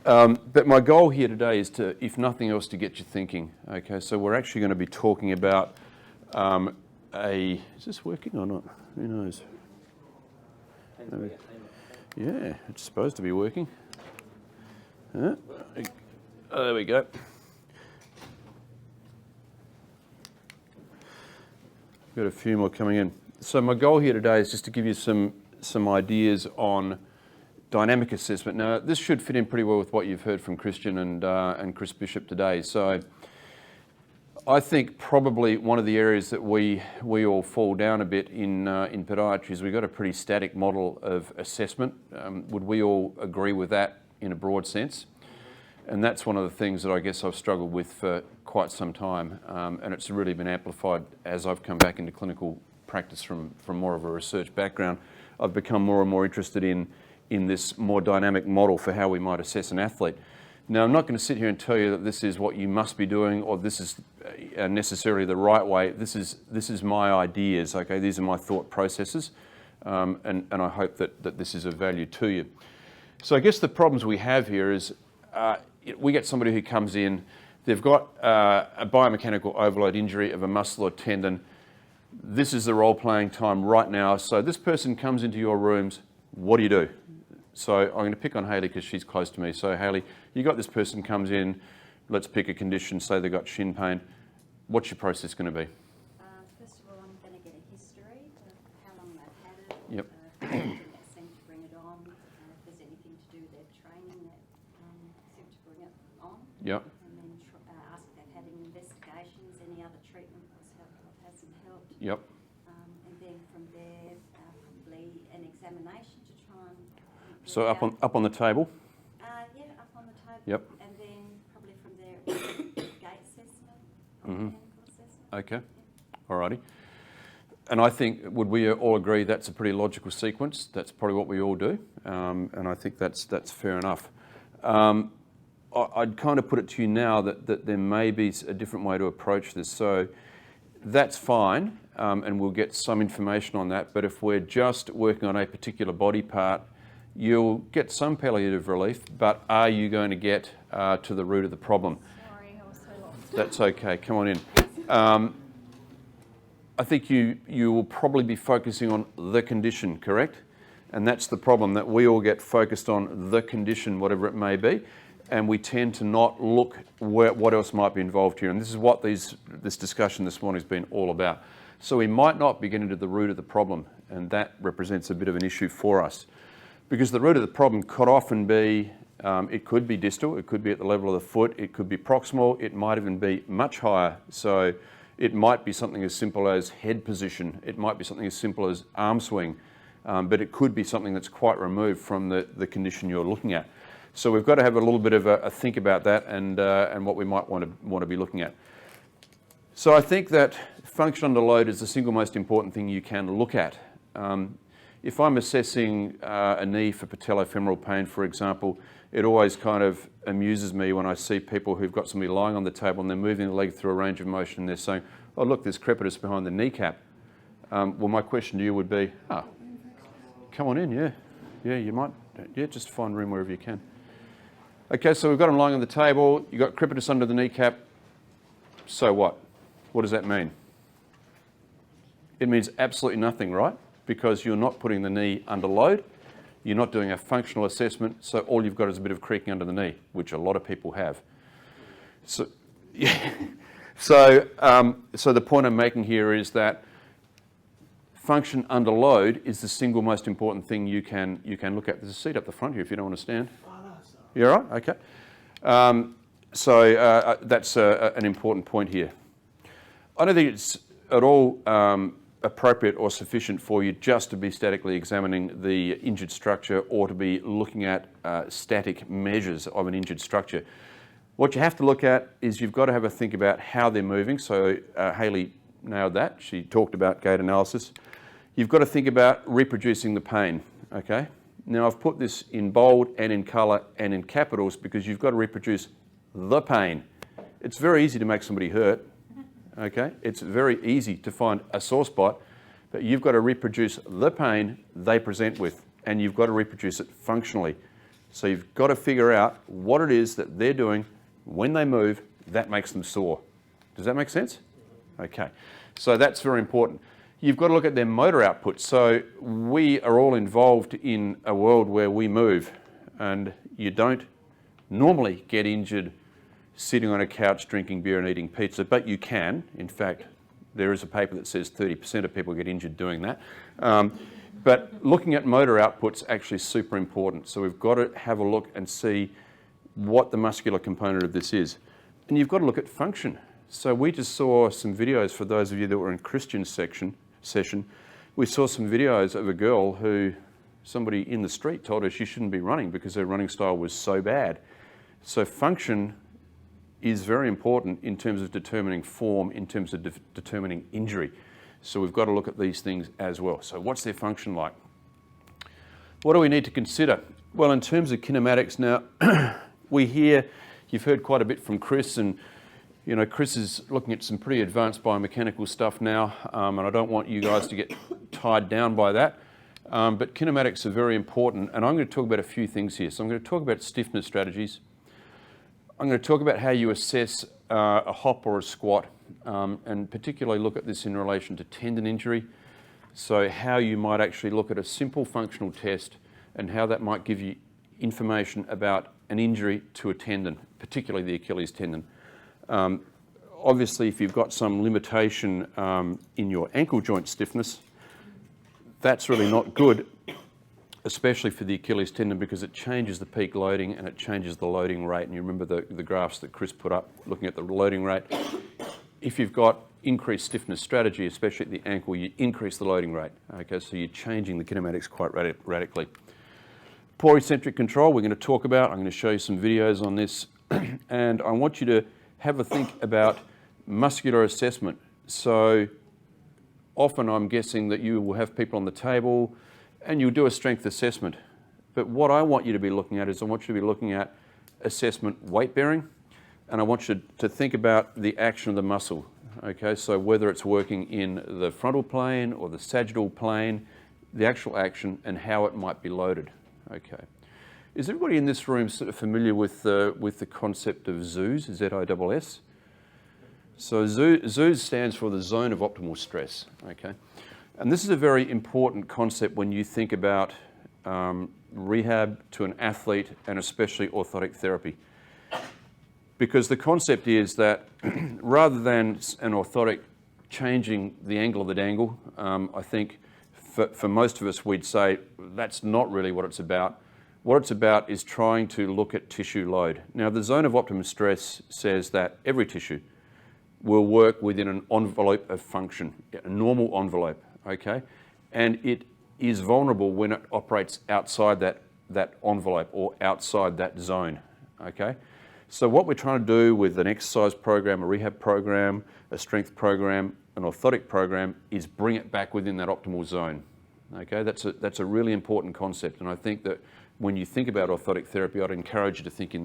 But my goal here today is to, if nothing else, to get you thinking. Okay, so we're actually going to be talking about is this working or not? Who knows? Yeah, it's supposed to be working. Oh, there we go. Got a few more coming in. So my goal here today is just to give you some ideas on dynamic assessment. Now, this should fit in pretty well with what you've heard from Christian and Chris Bishop today. So I think probably one of the areas that we all fall down a bit in podiatry is we've got a pretty static model of assessment. Would we all agree with that in a broad sense? And that's one of the things that I guess I've struggled with for quite some time, and it's really been amplified as I've come back into clinical practice from more of a research background. I've become more and more interested in this more dynamic model for how we might assess an athlete. Now, I'm not going to sit here and tell you that this is what you must be doing or this is necessarily the right way. This is my ideas, okay? These are my thought processes, and I hope that this is of value to you. So I guess the problems we have here is we get somebody who comes in, they've got a biomechanical overload injury of a muscle or tendon. This is the role-playing time right now. So this person comes into your rooms, what do you do? So I'm going to pick on Hayley because she's close to me. So Hayley, you got this person comes in, let's pick a condition, say they've got shin pain. What's your process going to be? First of all, I'm going to get a history of how long they've had it. Yep. That seem to bring it on. If there's anything to do with their training that seem to bring it on. Yep. And then ask if they've had any investigations, any other treatment that's helped or hasn't helped. Yep. And then from there, probably an examination to try and... So up on the table? Yeah, up on the table. Yep. And then probably from there, gait assessment, mechanical assessment. Okay. Alrighty. And I think, would we all agree that's a pretty logical sequence? That's probably what we all do, and I think that's fair enough. I'd kind of put it to you now that there may be a different way to approach this. So that's fine, and we'll get some information on that. But if we're just working on a particular body part, you'll get some palliative relief, but are you going to get to the root of the problem? Sorry, I was so lost. That's okay, come on in. I think you will probably be focusing on the condition, correct? And that's the problem, that we all get focused on the condition, whatever it may be, and we tend to not look what else might be involved here. And this is what this discussion this morning has been all about. So we might not be getting to the root of the problem, and that represents a bit of an issue for us. Because the root of the problem could often be, it could be distal, it could be at the level of the foot, it could be proximal, it might even be much higher. So it might be something as simple as head position, it might be something as simple as arm swing, but it could be something that's quite removed from the condition you're looking at. So we've got to have a little bit of a think about that and what we might want to be looking at. So I think that function under load is the single most important thing you can look at. If I'm assessing a knee for patellofemoral pain, for example, it always kind of amuses me when I see people who've got somebody lying on the table and they're moving the leg through a range of motion and they're saying, oh look, there's crepitus behind the kneecap. Well, my question to you would be, come on in, yeah, you might, just find room wherever you can. Okay, so we've got them lying on the table, you've got crepitus under the kneecap, so what? What does that mean? It means absolutely nothing, right? Because you're not putting the knee under load, you're not doing a functional assessment, so all you've got is a bit of creaking under the knee, which a lot of people have. So, yeah. So the point I'm making here is that function under load is the single most important thing you can look at. There's a seat up the front here if you don't want to stand. You're all right? Okay. So that's an important point here. I don't think it's at all appropriate or sufficient for you just to be statically examining the injured structure or to be looking at static measures of an injured structure. What you have to look at is you've got to have a think about how they're moving. So Hayley nailed that. She talked about gait analysis. You've got to think about reproducing the pain, okay? Now I've put this in bold and in colour and in capitals because you've got to reproduce the pain. It's very easy to make somebody hurt. Okay, it's very easy to find a sore spot, but you've got to reproduce the pain they present with, and you've got to reproduce it functionally. So you've got to figure out what it is that they're doing when they move that makes them sore. Does that make sense? Okay, so that's very important. You've got to look at their motor output. So we are all involved in a world where we move, and you don't normally get injured sitting on a couch drinking beer and eating pizza, but you can. In fact, there is a paper that says 30% of people get injured doing that. But looking at motor output's actually super important. So we've got to have a look and see what the muscular component of this is. And you've got to look at function. So we just saw some videos, for those of you that were in Christian's session, we saw some videos of a girl who somebody in the street told her she shouldn't be running because her running style was so bad. So function is very important in terms of determining form, in terms of determining injury. So we've got to look at these things as well. So what's their function like? What do we need to consider? Well, in terms of kinematics now, you've heard quite a bit from Chris, and you know, Chris is looking at some pretty advanced biomechanical stuff now, and I don't want you guys to get tied down by that. But kinematics are very important, and I'm going to talk about a few things here. So I'm going to talk about stiffness strategies. I'm going to talk about how you assess a hop or a squat, and particularly look at this in relation to tendon injury. So how you might actually look at a simple functional test and how that might give you information about an injury to a tendon, particularly the Achilles tendon. Obviously, if you've got some limitation in your ankle joint stiffness, that's really not good, especially for the Achilles tendon, because it changes the peak loading and it changes the loading rate. And you remember the graphs that Chris put up looking at the loading rate. If you've got increased stiffness strategy, especially at the ankle, you increase the loading rate. Okay, so you're changing the kinematics quite radically. Poor eccentric control, we're going to talk about. I'm going to show you some videos on this. And I want you to have a think about muscular assessment. So often I'm guessing that you will have people on the table and you'll do a strength assessment. But what I want you to be looking at is I want you to be looking at assessment weight bearing, and I want you to think about the action of the muscle. Okay, so whether it's working in the frontal plane or the sagittal plane, the actual action and how it might be loaded. Okay. Is everybody in this room sort of familiar with the concept of ZOOS, Z-O-S-S? So ZOOS stands for the zone of optimal stress, okay? And this is a very important concept when you think about rehab to an athlete and especially orthotic therapy. Because the concept is that rather than an orthotic changing the angle of the dangle, I think for most of us we'd say that's not really what it's about. What it's about is trying to look at tissue load. Now, the zone of optimum stress says that every tissue will work within an envelope of function, a normal envelope, okay? And it is vulnerable when it operates outside that envelope or outside that zone, okay? So what we're trying to do with an exercise program, a rehab program, a strength program, an orthotic program is bring it back within that optimal zone, okay? That's a really important concept, and I think that when you think about orthotic therapy, I'd encourage you to think in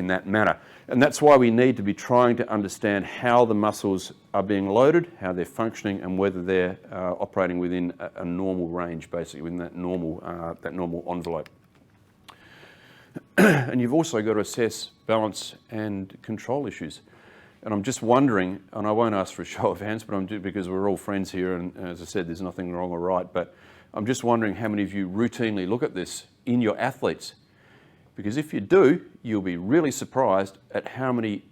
that manner. And that's why we need to be trying to understand how the muscles are being loaded, how they're functioning, and whether they're operating within a normal range, basically within that normal envelope. And you've also got to assess balance and control issues. And I'm just wondering, and I won't ask for a show of hands, but because we're all friends here, and as I said, there's nothing wrong or right, but I'm just wondering how many of you routinely look at this in your athletes. Because if you do, you'll be really surprised at how many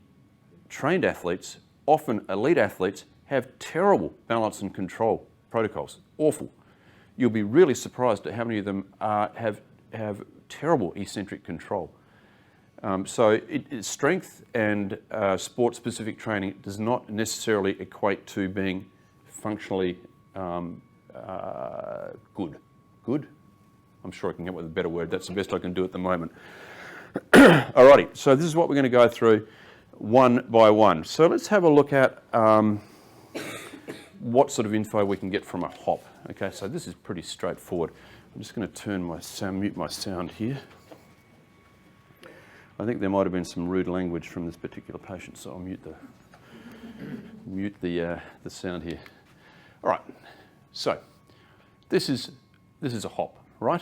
trained athletes, often elite athletes, have terrible balance and control protocols. Awful. You'll be really surprised at how many of them have terrible eccentric control. So strength and sport-specific training does not necessarily equate to being functionally good. Good? I'm sure I can come up with a better word. That's the best I can do at the moment. Alrighty, so this is what we're going to go through one by one. So let's have a look at what sort of info we can get from a hop. Okay, so this is pretty straightforward. I'm just going to turn my sound, mute my sound here. I think there might have been some rude language from this particular patient, so I'll mute the sound here. All right, so this is a hop, right?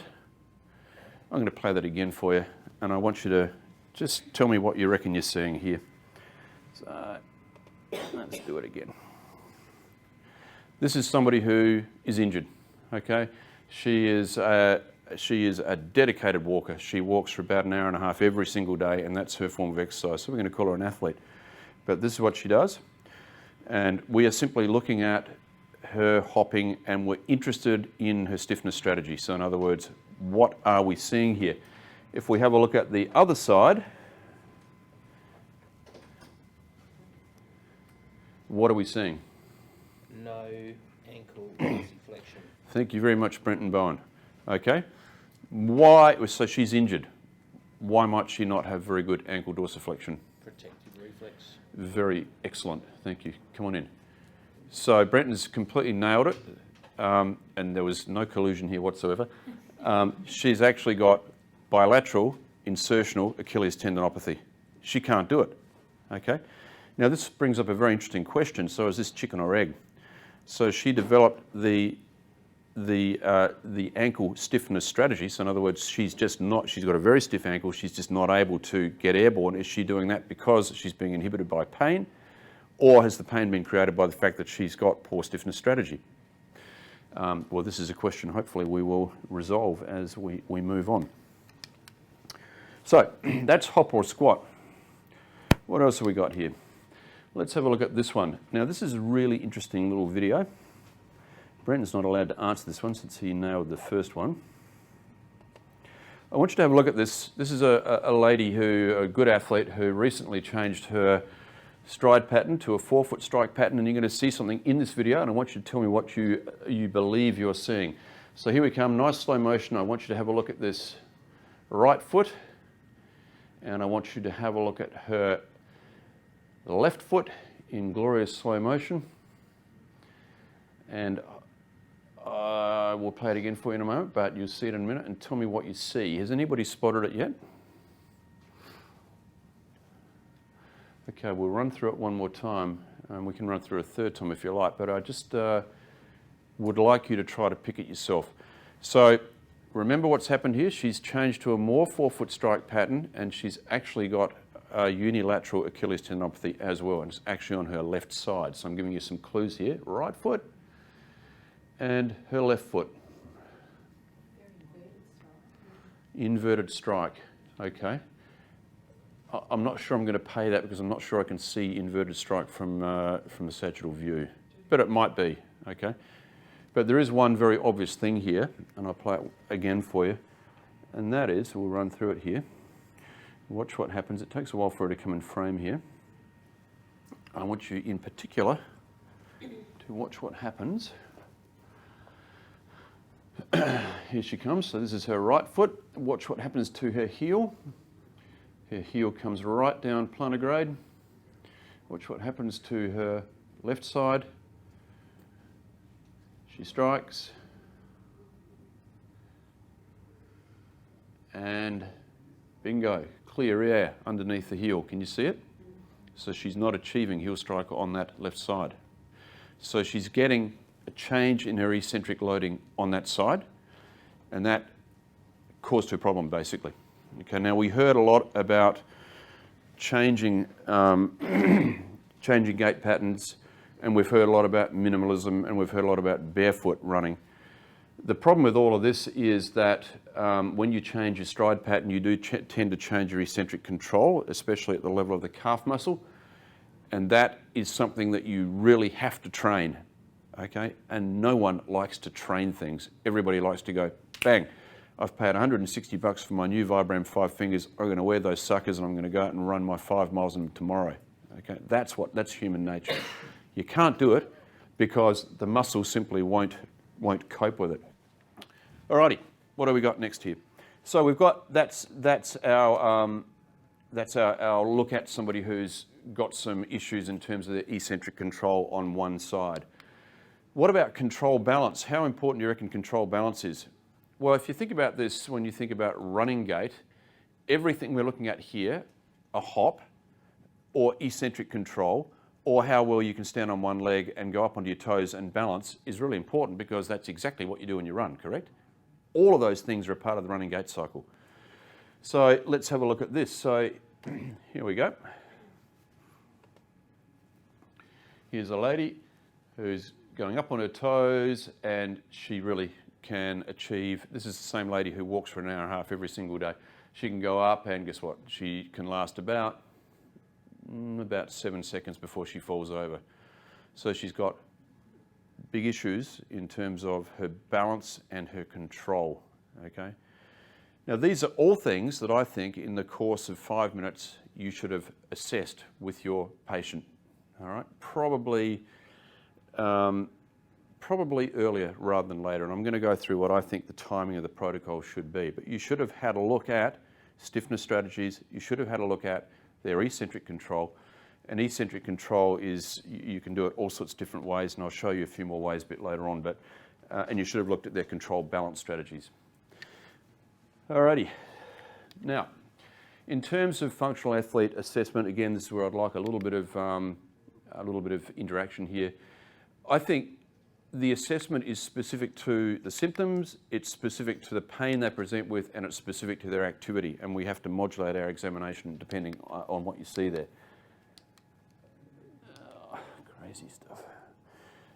I'm going to play that again for you, and I want you to just tell me what you reckon you're seeing here. So let's do it again. This is somebody who is injured, okay? She is a dedicated walker. She walks for about an hour and a half every single day, and that's her form of exercise. So we're going to call her an athlete. But this is what she does. And we are simply looking at her hopping, and we're interested in her stiffness strategy. So in other words, what are we seeing here? If we have a look at the other side, what are we seeing? No ankle dorsiflexion. Thank you very much, Brenton Bowen. Okay. Why? So she's injured. Why might she not have very good ankle dorsiflexion? Protective reflex. Very excellent. Thank you. Come on in. So Brenton's completely nailed it, and there was no collusion here whatsoever. She's actually got bilateral insertional Achilles tendinopathy. She can't do it. Okay. Now this brings up a very interesting question. So is this chicken or egg? So she developed the ankle stiffness strategy. So in other words, she's got a very stiff ankle. She's just not able to get airborne. Is she doing that because she's being inhibited by pain, or has the pain been created by the fact that she's got poor stiffness strategy? Well, this is a question hopefully we will resolve as we move on. So that's hop or squat. What else have we got here? Let's have a look at this one. Now this is a really interesting little video. Brenton's not allowed to answer this one since he nailed the first one. I want you to have a look at this. This is a lady a good athlete who recently changed her stride pattern to a 4-foot strike pattern, and you're going to see something in this video, and I want you to tell me what you believe you're seeing. So here we come, nice slow motion. I want you to have a look at this right foot, and I want you to have a look at her left foot in glorious slow motion. And I will play it again for you in a moment, but you'll see it in a minute, and tell me what you see. Has anybody spotted it yet? Okay, we'll run through it one more time, and we can run through a third time if you like, but I just would like you to try to pick it yourself. So remember what's happened here. She's changed to a more 4-foot strike pattern, and she's actually got a unilateral Achilles tendinopathy as well, and it's actually on her left side. So I'm giving you some clues here. Right foot and her left foot. Inverted strike. Okay. I'm not sure I'm going to pay that because I'm not sure I can see inverted strike from the sagittal view, but it might be. Okay. But there is one very obvious thing here, and I'll play it again for you, and that is, we'll run through it here. Watch what happens. It takes a while for her to come in frame here. I want you in particular to watch what happens. Here she comes. So this is her right foot. Watch what happens to her heel. Her heel comes right down plantar. Watch what happens to her left side. She strikes. And bingo, clear air underneath the heel. Can you see it? So she's not achieving heel strike on that left side. So she's getting a change in her eccentric loading on that side, and that caused her problem basically. Okay, now we heard a lot about changing gait patterns, and we've heard a lot about minimalism, and we've heard a lot about barefoot running. The problem with all of this is that when you change your stride pattern, you do tend to change your eccentric control, especially at the level of the calf muscle, and that is something that you really have to train, okay? And no one likes to train things. Everybody likes to go, bang, I've paid $160 for my new Vibram 5 fingers. I'm going to wear those suckers and I'm going to go out and run my 5 miles in them tomorrow. Okay, that's human nature. You can't do it because the muscle simply won't cope with it. Alrighty, what do we got next here? So we've got that's our look at somebody who's got some issues in terms of the eccentric control on one side. What about control balance? How important do you reckon control balance is? Well, if you think about this, when you think about running gait, everything we're looking at here, a hop or eccentric control, or how well you can stand on one leg and go up onto your toes and balance, is really important because that's exactly what you do when you run, correct? All of those things are a part of the running gait cycle. So let's have a look at this. So here we go. Here's a lady who's going up on her toes, and she really can achieve, this is the same lady who walks for an hour and a half every single day. She can go up, and guess what? She can last about 7 seconds before she falls over. So she's got big issues in terms of her balance and her control, okay? Now these are all things that I think in the course of 5 minutes you should have assessed with your patient, all right? Probably earlier rather than later, and I'm going to go through what I think the timing of the protocol should be. But you should have had a look at stiffness strategies, you should have had a look at their eccentric control. And eccentric control is, you can do it all sorts of different ways, and I'll show you a few more ways a bit later on, but, and you should have looked at their control balance strategies. Alrighty, now, in terms of functional athlete assessment, again, this is where I'd like a little bit of interaction here. I think the assessment is specific to the symptoms, it's specific to the pain they present with, and it's specific to their activity, and we have to modulate our examination depending on what you see there. Crazy stuff.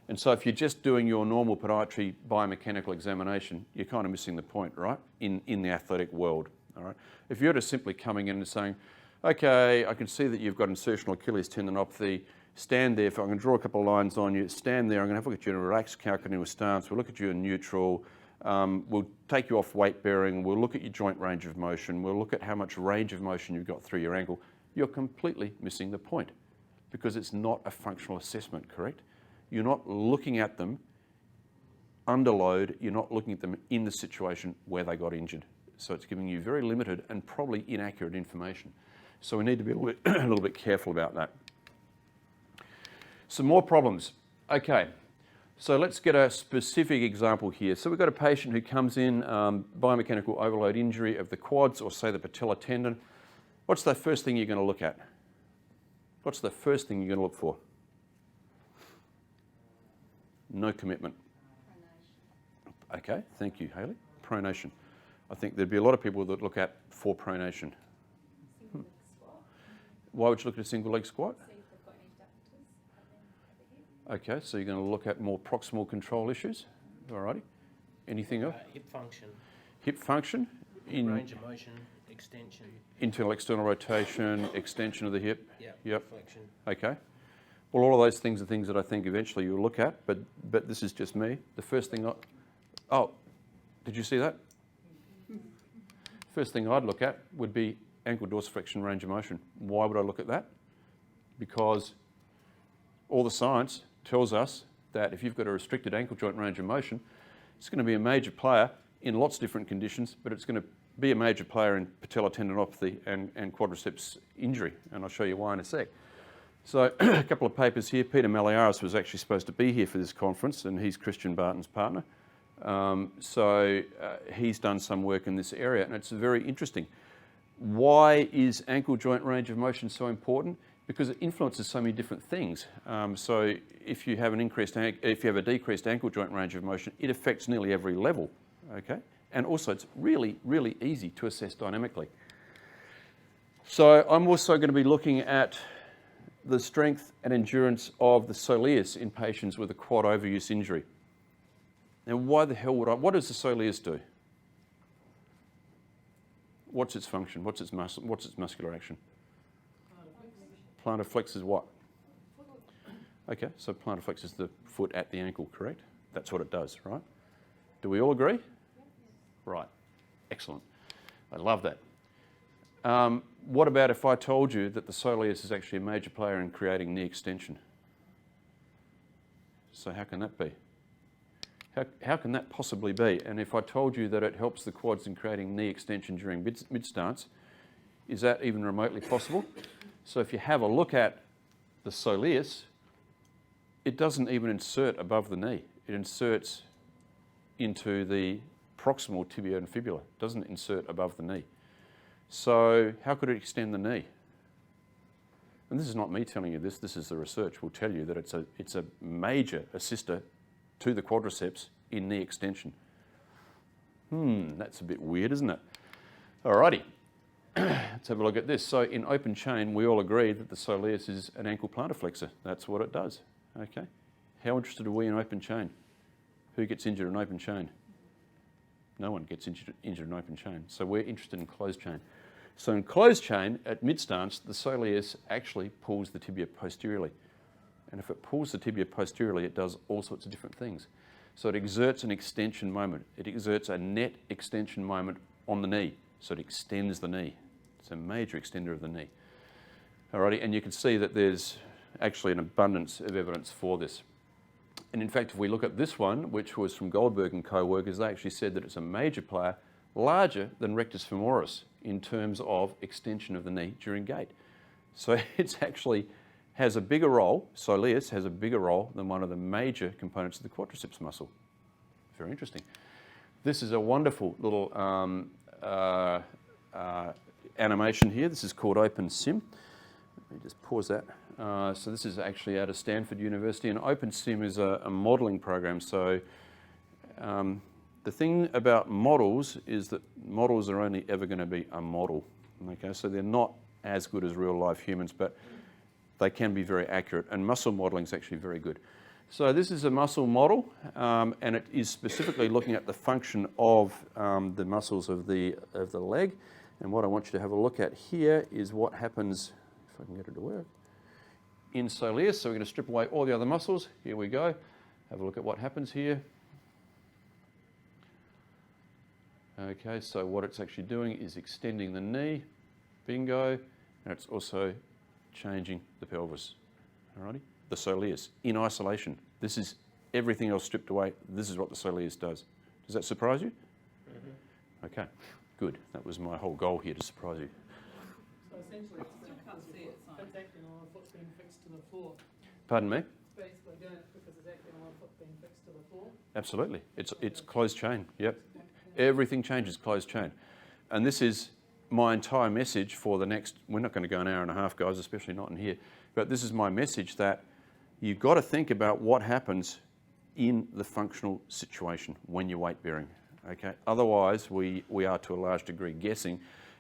And so if you're just doing your normal podiatry biomechanical examination, you're kind of missing the point, right, in the athletic world, all right? If you're just simply coming in and saying, okay, I can see that you've got insertional Achilles tendinopathy, stand there, if I can draw a couple of lines on you, stand there, I'm going to have a look at you in a relaxed calcaneal stance, we'll look at you in neutral, we'll take you off weight bearing, we'll look at your joint range of motion, we'll look at how much range of motion you've got through your ankle. You're completely missing the point because it's not a functional assessment, correct? You're not looking at them under load, you're not looking at them in the situation where they got injured. So it's giving you very limited and probably inaccurate information. So we need to be a little bit careful about that. Some more problems. Okay, so let's get a specific example here. So we've got a patient who comes in, biomechanical overload injury of the quads or say the patella tendon. What's the first thing you're going to look at? What's the first thing you're going to look for? No commitment. Pronation. Okay, thank you, Hayley. Pronation. I think there'd be a lot of people that look at for pronation. Single leg squat. Why would you look at a single leg squat? See if they've got any adductors. And then over the hip. Okay, so you're going to look at more proximal control issues. Alrighty. Anything else? Hip function, Hip function, range of motion, extension. internal external rotation, extension of the hip. Yep. Flexion. Okay. Well, all of those things are things that I think eventually you'll look at, but this is just me. The first thing oh, did you see that? First thing I'd look at would be ankle dorsiflexion range of motion. Why would I look at that? Because all the science tells us that if you've got a restricted ankle joint range of motion, it's going to be a major player in lots of different conditions, but it's going to be a major player in patella tendinopathy and quadriceps injury, and I'll show you why in a sec. So a couple of papers here. Peter Maliaris was actually supposed to be here for this conference, and he's Christian Barton's partner. He's done some work in this area, and it's very interesting. Why is ankle joint range of motion so important? Because it influences so many different things. So if you have a decreased ankle joint range of motion, it affects nearly every level. Okay, and also it's really, really easy to assess dynamically. So I'm also going to be looking at the strength and endurance of the soleus in patients with a quad overuse injury. Now, why the hell what does the soleus do? What's its function? What's its muscle? What's its muscular action? Plantar flexes what? Okay, so plantar flexes the foot at the ankle, correct? That's what it does, right? Do we all agree? Right, excellent. I love that. What about if I told you that the soleus is actually a major player in creating knee extension? So how can that be? How can that possibly be? And if I told you that it helps the quads in creating knee extension during mid-stance, is that even remotely possible? So if you have a look at the soleus, it doesn't even insert above the knee. It inserts into the proximal tibia and fibula. It doesn't insert above the knee. So how could it extend the knee? And this is not me telling you this. This is the research will tell you that it's a major assister to the quadriceps in knee extension. That's a bit weird, isn't it? Alrighty, let's have a look at this. So in open chain, we all agree that the soleus is an ankle plantar flexor. That's what it does, okay? How interested are we in open chain? Who gets injured in open chain? No one gets injured in open chain. So we're interested in closed chain. So in closed chain, at mid-stance, the soleus actually pulls the tibia posteriorly. And if it pulls the tibia posteriorly, it does all sorts of different things. So it exerts an extension moment. It exerts a net extension moment on the knee. So it extends the knee. It's a major extender of the knee. Alrighty, and you can see that there's actually an abundance of evidence for this. And in fact, if we look at this one, which was from Goldberg and co-workers, they actually said that it's a major player, larger than rectus femoris in terms of extension of the knee during gait. So it's actually has a bigger role, soleus has a bigger role than one of the major components of the quadriceps muscle. Very interesting. This is a wonderful little animation here. This is called OpenSim. Let me just pause that. So this is actually out of Stanford University, and OpenSim is a modelling program. So the thing about models is that models are only ever going to be a model. Okay, so they're not as good as real life humans, but they can be very accurate, and muscle modelling is actually very good. So this is a muscle model, and it is specifically looking at the function of the muscles of the leg. And what I want you to have a look at here is what happens, if I can get it to work, in soleus. So we're going to strip away all the other muscles. Here we go. Have a look at what happens here. Okay, so what it's actually doing is extending the knee, bingo, and it's also changing the pelvis. Alrighty, the soleus in isolation. This is everything else stripped away. This is what the soleus does. Does that surprise you? Mm-hmm. Okay, good. That was my whole goal here, to surprise you. So essentially, it's acting on a foot being fixed to the floor. Pardon me? It's basically doing it because it's acting on a foot being fixed to the floor. Absolutely. It's closed chain. Yep. Everything changes closed chain. And this is my entire message for the next, we're not going to go an hour and a half, guys, especially not in here, but this is my message that you've got to think about what happens in the functional situation when you're weight bearing. Okay. Otherwise, we are to a large degree guessing.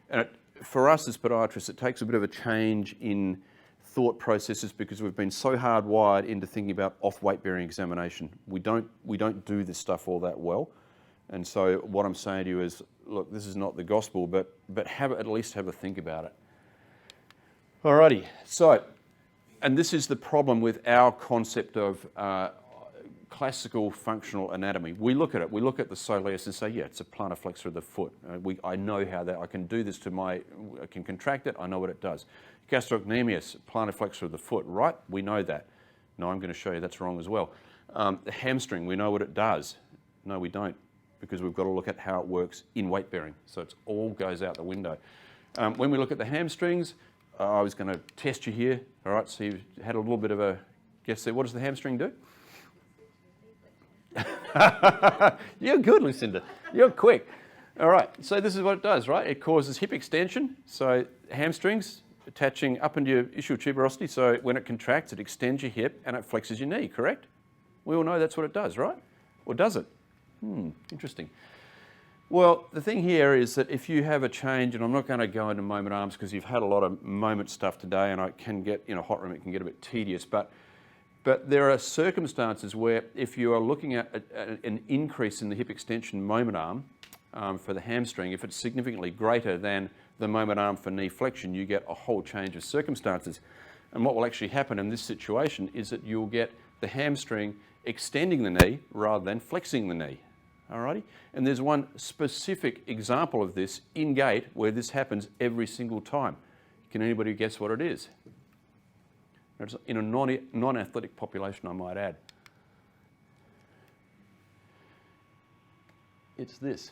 And for us as podiatrists, it takes a bit of a change in thought processes because we've been so hardwired into thinking about off weight bearing examination. We don't do this stuff all that well. And so what I'm saying to you is, look, this is not the gospel, but at least have a think about it. Alrighty, so, and this is the problem with our concept of classical functional anatomy. We look at it, we look at the soleus and say, yeah, it's a plantar flexor of the foot. I know how that, I can do this I can contract it, I know what it does. Gastrocnemius, plantar flexor of the foot, right? We know that. No, I'm going to show you that's wrong as well. The hamstring, we know what it does. No, we don't, because we've got to look at how it works in weight bearing. So it all goes out the window. When we look at the hamstrings, I was going to test you here. All right, so you had a little bit of a guess there. What does the hamstring do? You're good, Lucinda. You're quick. All right, so this is what it does, right? It causes hip extension. So hamstrings attaching up into your ischial tuberosity. So when it contracts, it extends your hip and it flexes your knee, correct? We all know that's what it does, right? Or does it? Interesting. Well, the thing here is that if you have a change, and I'm not going to go into moment arms because you've had a lot of moment stuff today, and I can get, in a hot room, it can get a bit tedious, but there are circumstances where if you are looking at an increase in the hip extension moment arm for the hamstring, if it's significantly greater than the moment arm for knee flexion, you get a whole change of circumstances. And what will actually happen in this situation is that you'll get the hamstring extending the knee rather than flexing the knee. Alrighty? And there's one specific example of this in gait where this happens every single time. Can anybody guess what it is? It's in a non-athletic population, I might add. It's this.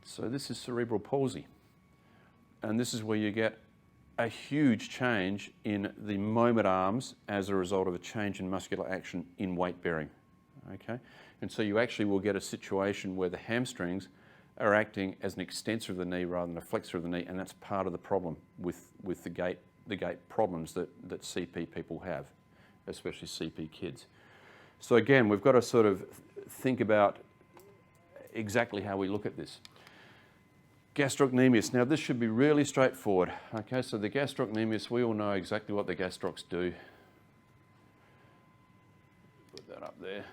So this is cerebral palsy. And this is where you get a huge change in the moment arms as a result of a change in muscular action in weight bearing. Okay? And so you actually will get a situation where the hamstrings are acting as an extensor of the knee rather than a flexor of the knee, and that's part of the problem with the gait problems that CP people have, especially CP kids. So again, we've got to sort of think about exactly how we look at this. Gastrocnemius. Now this should be really straightforward. Okay, so the gastrocnemius, we all know exactly what the gastrocs do. Put that up there.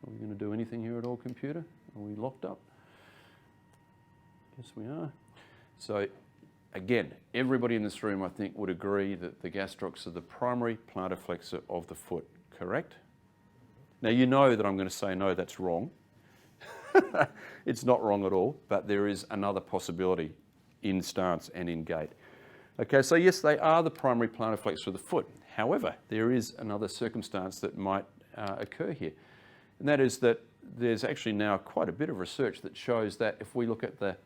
Are we going to do anything here at all, computer? Are we locked up? Yes, we are. So again, everybody in this room, I think, would agree that the gastrocs are the primary plantar flexor of the foot, correct? Now you know that I'm going to say no, that's wrong. It's not wrong at all, but there is another possibility in stance and in gait. Okay, so yes, they are the primary plantar flexor of the foot. However, there is another circumstance that might occur here, and that is that there's actually now quite a bit of research that shows that if we look at the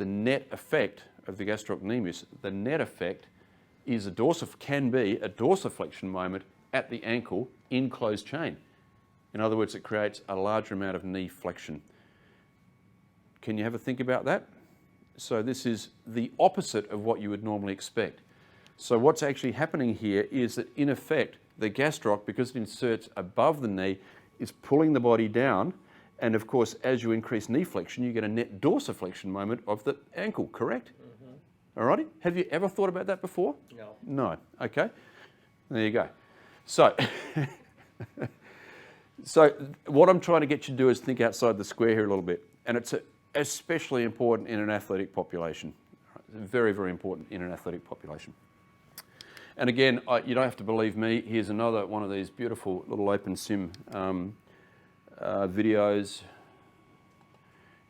net effect of the gastrocnemius, the net effect is can be a dorsiflexion moment at the ankle in closed chain. In other words, it creates a larger amount of knee flexion. Can you have a think about that? So this is the opposite of what you would normally expect. So what's actually happening here is that in effect, the gastroc, because it inserts above the knee, is pulling the body down. And of course, as you increase knee flexion, you get a net dorsiflexion moment of the ankle, correct? Mm-hmm. All righty. Have you ever thought about that before? No. No. Okay. There you go. So, so what I'm trying to get you to do is think outside the square here a little bit. And it's especially important in an athletic population. Very, very important in an athletic population. And again, you don't have to believe me. Here's another one of these beautiful little open sim videos.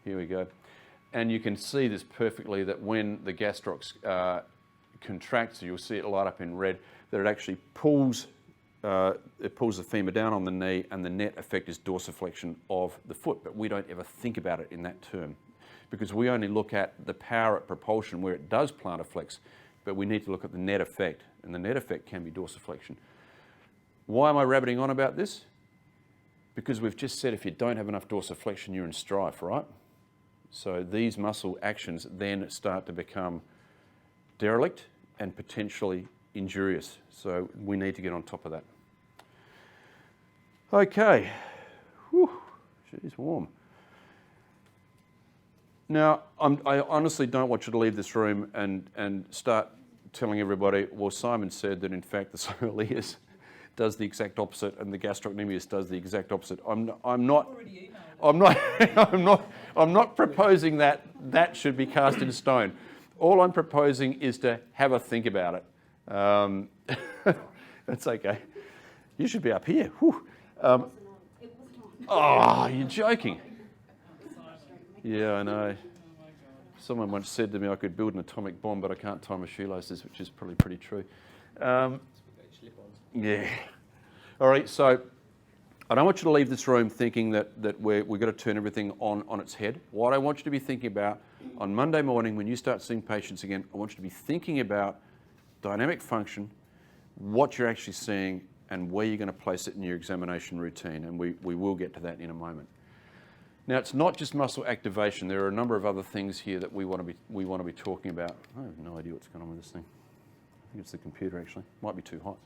Here we go. And you can see this perfectly, that when the gastrocs contracts, you'll see it light up in red, that it actually pulls the femur down on the knee, and the net effect is dorsiflexion of the foot. But we don't ever think about it in that term, because we only look at the power at propulsion where it does plantar flex, but we need to look at the net effect, and the net effect can be dorsiflexion. Why am I rabbiting on about this? Because we've just said if you don't have enough dorsiflexion, you're in strife, right? So these muscle actions then start to become derelict and potentially injurious. So we need to get on top of that. Okay. Whew. She's warm. Now, I honestly don't want you to leave this room and start telling everybody, well, Simon said that in fact the summarises does the exact opposite and the gastrocnemius does the exact opposite. I'm not proposing that should be cast in stone. All I'm proposing is to have a think about it. That's okay. You should be up here. Whew. Oh, you're joking. Yeah, I know. Someone once said to me I could build an atomic bomb, but I can't tie my shoelaces, which is probably pretty true. Yeah. All right, so I don't want you to leave this room thinking that we've got to turn everything on its head. What I want you to be thinking about on Monday morning when you start seeing patients again, I want you to be thinking about dynamic function, what you're actually seeing, and where you're going to place it in your examination routine, and we will get to that in a moment. Now, it's not just muscle activation. There are a number of other things here that we want to be talking about. I have no idea what's going on with this thing. I think it's the computer, actually. Might be too hot.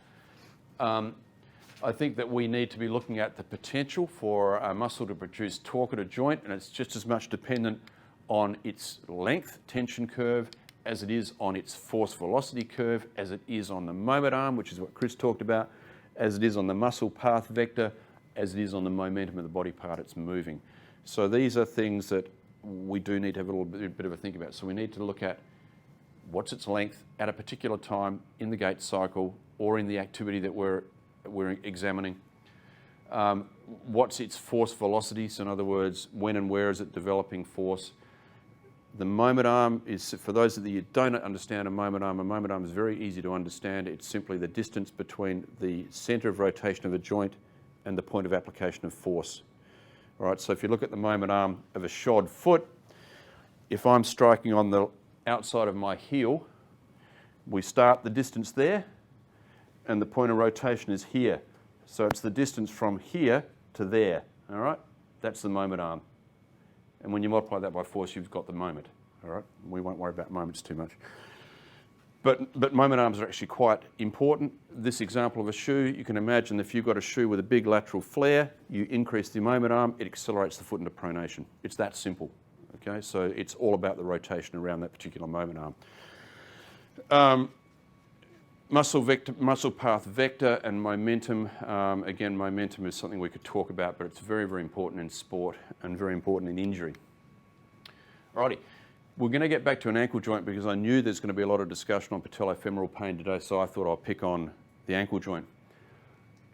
I think that we need to be looking at the potential for a muscle to produce torque at a joint, and it's just as much dependent on its length tension curve as it is on its force velocity curve, as it is on the moment arm, which is what Chris talked about, as it is on the muscle path vector, as it is on the momentum of the body part it's moving. So these are things that we do need to have a little bit of a think about. So we need to look at what's its length at a particular time in the gait cycle or in the activity that we're examining. What's its force velocity? So in other words, when and where is it developing force? The moment arm is, for those of you who don't understand a moment arm is very easy to understand. It's simply the distance between the center of rotation of a joint and the point of application of force. All right, so if you look at the moment arm of a shod foot, if I'm striking on the outside of my heel, we start the distance there, and the point of rotation is here. So it's the distance from here to there, all right? That's the moment arm. And when you multiply that by force, you've got the moment, all right? We won't worry about moments too much. But moment arms are actually quite important. This example of a shoe, you can imagine if you've got a shoe with a big lateral flare, you increase the moment arm, it accelerates the foot into pronation. It's that simple. Okay, so it's all about the rotation around that particular moment arm. Muscle path vector and momentum. Again, momentum is something we could talk about, but it's very, very important in sport and very important in injury. Alrighty. We're going to get back to an ankle joint because I knew there's going to be a lot of discussion on patellofemoral pain today, so I thought I'll pick on the ankle joint.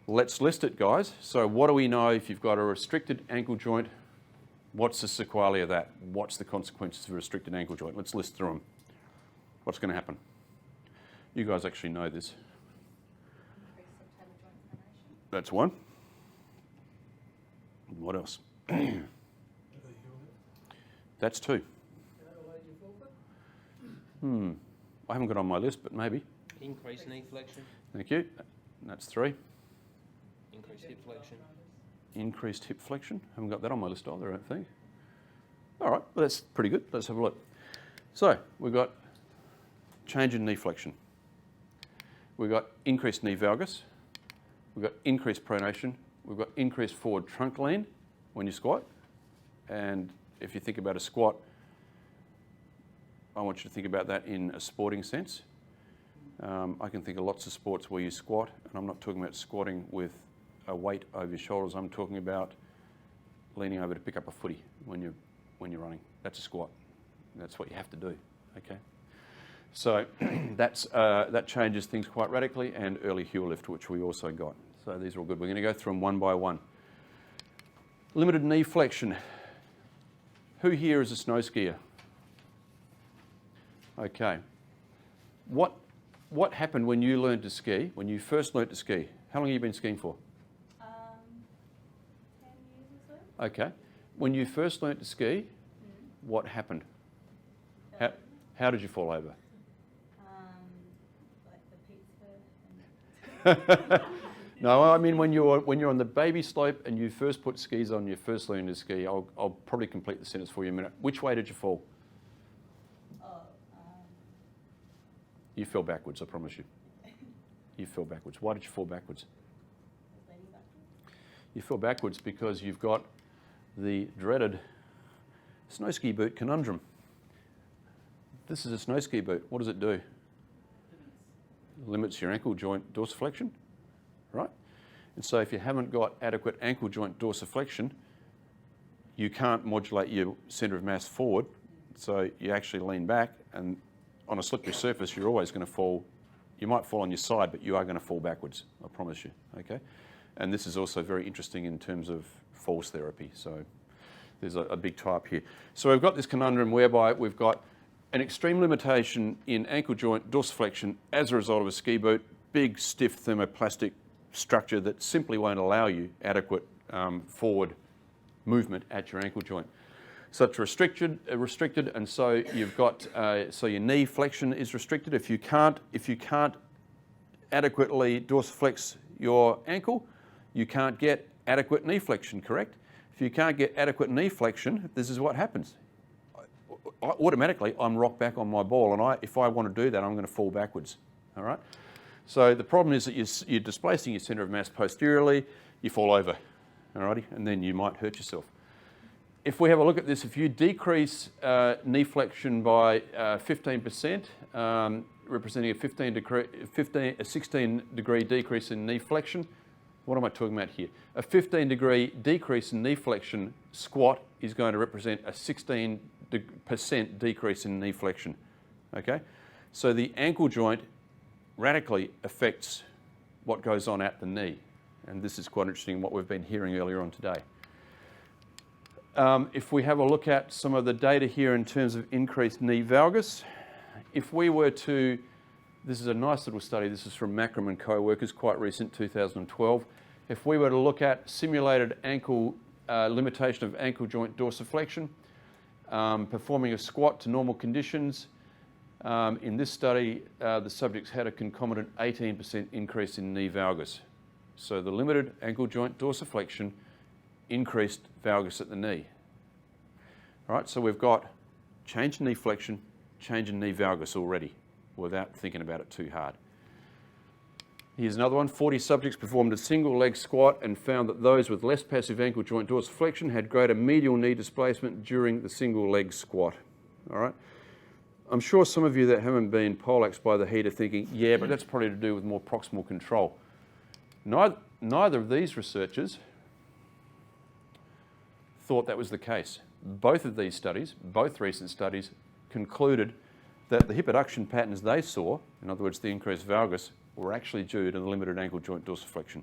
Let's list it, guys. So what do we know if you've got a restricted ankle joint? What's the sequelae of that? What's the consequences of a restricted ankle joint? Let's list through them. What's going to happen? You guys actually know this. That's one. What else? That's two. I haven't got it on my list, but maybe. Increased knee flexion. Thank you. That's three. Increased hip flexion. Increased hip flexion. Haven't got that on my list either, I don't think. All right, well, that's pretty good. Let's have a look. So we've got change in knee flexion. We've got increased knee valgus. We've got increased pronation. We've got increased forward trunk lean when you squat. And if you think about a squat, I want you to think about that in a sporting sense. I can think of lots of sports where you squat, and I'm not talking about squatting with a weight over your shoulders. I'm talking about leaning over to pick up a footy when you're running. That's a squat. That's what you have to do. Okay. So that changes things quite radically, and early heel lift, which we also got. So these are all good. We're going to go through them one by one. Limited knee flexion. Who here is a snow skier? Okay. What happened when you learned to ski, when you first learned to ski? How long have you been skiing for? 10 years or so. Okay. When you first learned to ski, what happened? How did you fall over? Like the pizza. No, I mean when you're on the baby slope and you first put skis on, you first learned to ski. I'll probably complete the sentence for you in a minute. Which way did you fall? You fell backwards, I promise you. You fell backwards. Why did you fall backwards? You fell backwards because you've got the dreaded snow ski boot conundrum. This is a snow ski boot. What does it do? Limits your ankle joint dorsiflexion, right? And so if you haven't got adequate ankle joint dorsiflexion, you can't modulate your centre of mass forward, so you actually lean back, and on a slippery surface, you're always going to fall. You might fall on your side, but you are going to fall backwards, I promise you, okay? And this is also very interesting in terms of force therapy, so there's a big tie up here. So we've got this conundrum whereby we've got an extreme limitation in ankle joint dorsiflexion as a result of a ski boot, big, stiff thermoplastic structure that simply won't allow you adequate forward movement at your ankle joint. So it's restricted, and so you've got so your knee flexion is restricted. If you can't adequately dorsiflex your ankle, you can't get adequate knee flexion. Correct? If you can't get adequate knee flexion, this is what happens. Automatically, I'm rocked back on my ball, and if I want to do that, I'm going to fall backwards. All right. So the problem is that you're displacing your centre of mass posteriorly. You fall over. Alrighty, and then you might hurt yourself. If we have a look at this, if you decrease knee flexion by 15%, representing a 16-degree decrease in knee flexion, what am I talking about here? A 15-degree decrease in knee flexion squat is going to represent a 16% decrease in knee flexion. Okay, so the ankle joint radically affects what goes on at the knee, and this is quite interesting what we've been hearing earlier on today. If we have a look at some of the data here in terms of increased knee valgus, if we were to, this is a nice little study, this is from Macram and co-workers, quite recent, 2012. If we were to look at simulated ankle, limitation of ankle joint dorsiflexion, performing a squat to normal conditions, in this study, the subjects had a concomitant 18% increase in knee valgus. So the limited ankle joint dorsiflexion increased valgus at the knee. All right, so we've got change in knee flexion, change in knee valgus already. without thinking about it too hard. Here's another one. 40 subjects performed a single leg squat and found that those with less passive ankle joint dorsiflexion had greater medial knee displacement during the single leg squat. All right. I'm sure some of you that haven't been poleaxed by the heat are thinking, yeah, but that's probably to do with more proximal control. Neither of these researchers thought that was the case. Both of these studies, both recent studies, concluded that the hip adduction patterns they saw, in other words, the increased valgus, were actually due to the limited ankle joint dorsiflexion.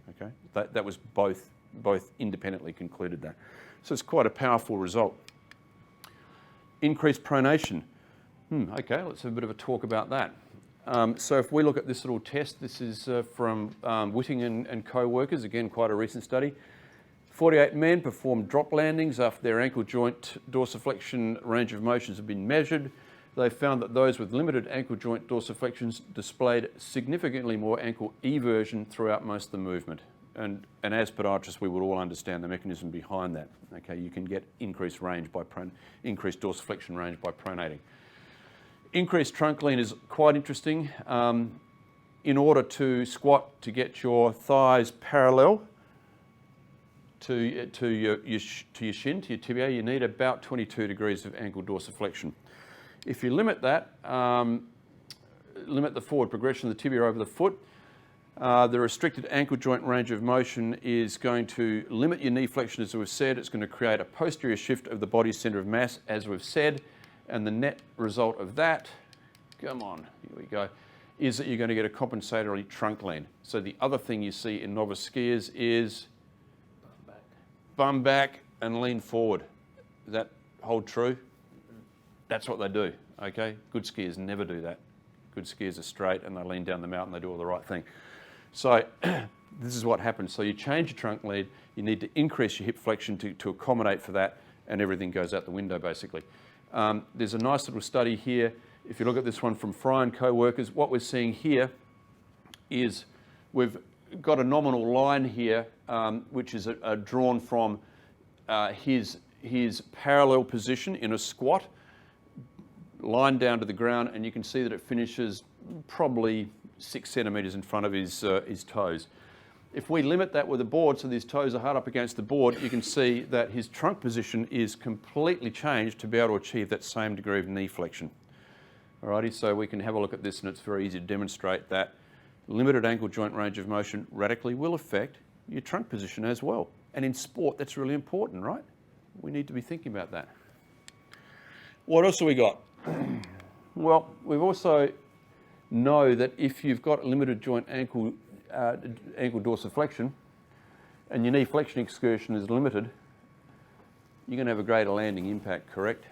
Okay, that was both independently concluded that. So it's quite a powerful result. Increased pronation. Okay, let's have a bit of a talk about that. So if we look at this little test, this is from Whitting and co-workers, again, quite a recent study. 48 men performed drop landings after their ankle joint dorsiflexion range of motions have been measured. They found that those with limited ankle joint dorsiflexions displayed significantly more ankle eversion throughout most of the movement. And as podiatrists, we would all understand the mechanism behind that. Okay, you can get increased dorsiflexion range by pronating. Increased trunk lean is quite interesting. In order to squat to get your thighs parallel to your shin, to your tibia, you need about 22 degrees of ankle dorsiflexion. If you limit that, limit the forward progression of the tibia over the foot, the restricted ankle joint range of motion is going to limit your knee flexion, as we've said. It's going to create a posterior shift of the body's centre of mass, as we've said, and the net result of that, come on, here we go, is that you're going to get a compensatory trunk lean. So the other thing you see in novice skiers is bum back and lean forward. Does that hold true? That's what they do, okay? Good skiers never do that. Good skiers are straight and they lean down the mountain, they do all the right thing. So this is what happens. So you change your trunk lead, you need to increase your hip flexion to accommodate for that, and everything goes out the window basically. There's a nice little study here. If you look at this one from Fry and co-workers, what we're seeing here is we've got a nominal line here, which is drawn from his parallel position in a squat, line down to the ground, and you can see that it finishes probably 6 centimetres in front of his toes. If we limit that with a board so his toes are hard up against the board, you can see that his trunk position is completely changed to be able to achieve that same degree of knee flexion. Alrighty, so we can have a look at this, and it's very easy to demonstrate that limited ankle joint range of motion radically will affect your trunk position as well. And in sport, that's really important, right? We need to be thinking about that. What else have we got? Well, we've also know that if you've got limited joint ankle dorsiflexion and your knee flexion excursion is limited, you're going to have a greater landing impact, correct?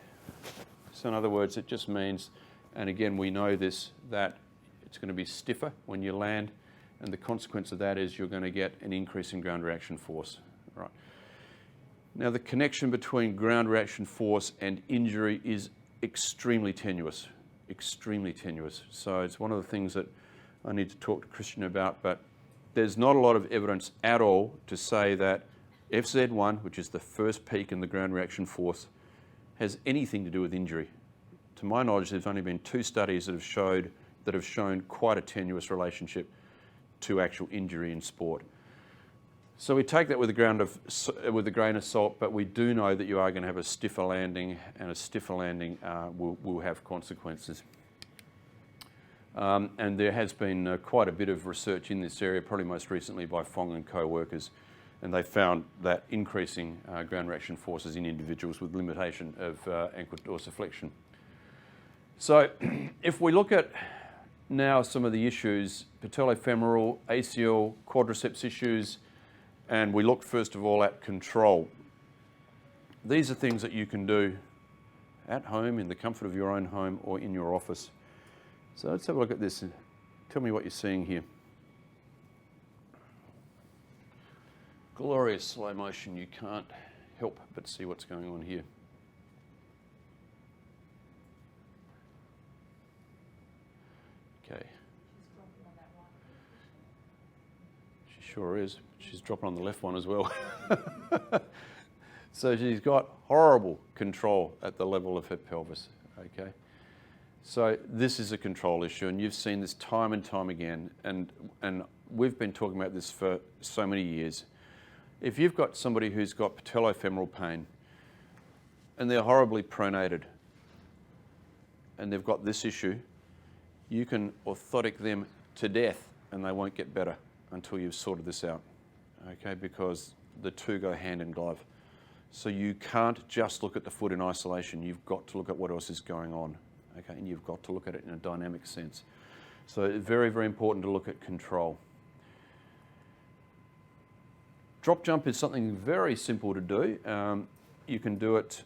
So in other words, it just means, and again we know this, that it's going to be stiffer when you land, and the consequence of that is you're going to get an increase in ground reaction force. Right. Now the connection between ground reaction force and injury is extremely tenuous, extremely tenuous. So it's one of the things that I need to talk to Christian about, but there's not a lot of evidence at all to say that FZ1, which is the first peak in the ground reaction force, has anything to do with injury. To my knowledge, there's only been 2 studies that have shown quite a tenuous relationship to actual injury in sport. So we take that with a grain of salt, but we do know that you are going to have a stiffer landing, and a stiffer landing will have consequences. And there has been quite a bit of research in this area, probably most recently by Fong and co-workers, and they found that increasing ground reaction forces in individuals with limitation of ankle dorsiflexion. So if we look at now some of the issues, patellofemoral, ACL, quadriceps issues, and we look first of all at control. These are things that you can do at home, in the comfort of your own home, or in your office. So let's have a look at this and tell me what you're seeing here. Glorious slow motion, you can't help but see what's going on here. Okay. She sure is. She's dropping on the left one as well. So she's got horrible control at the level of her pelvis, okay? So this is a control issue, and you've seen this time and time again, and we've been talking about this for so many years. If you've got somebody who's got patellofemoral pain and they're horribly pronated and they've got this issue, you can orthotic them to death and they won't get better until you've sorted this out, okay? Because the two go hand in glove. So you can't just look at the foot in isolation. You've got to look at what else is going on, okay? And you've got to look at it in a dynamic sense. So it's very, very important to look at control. Drop jump is something very simple to do. You can do it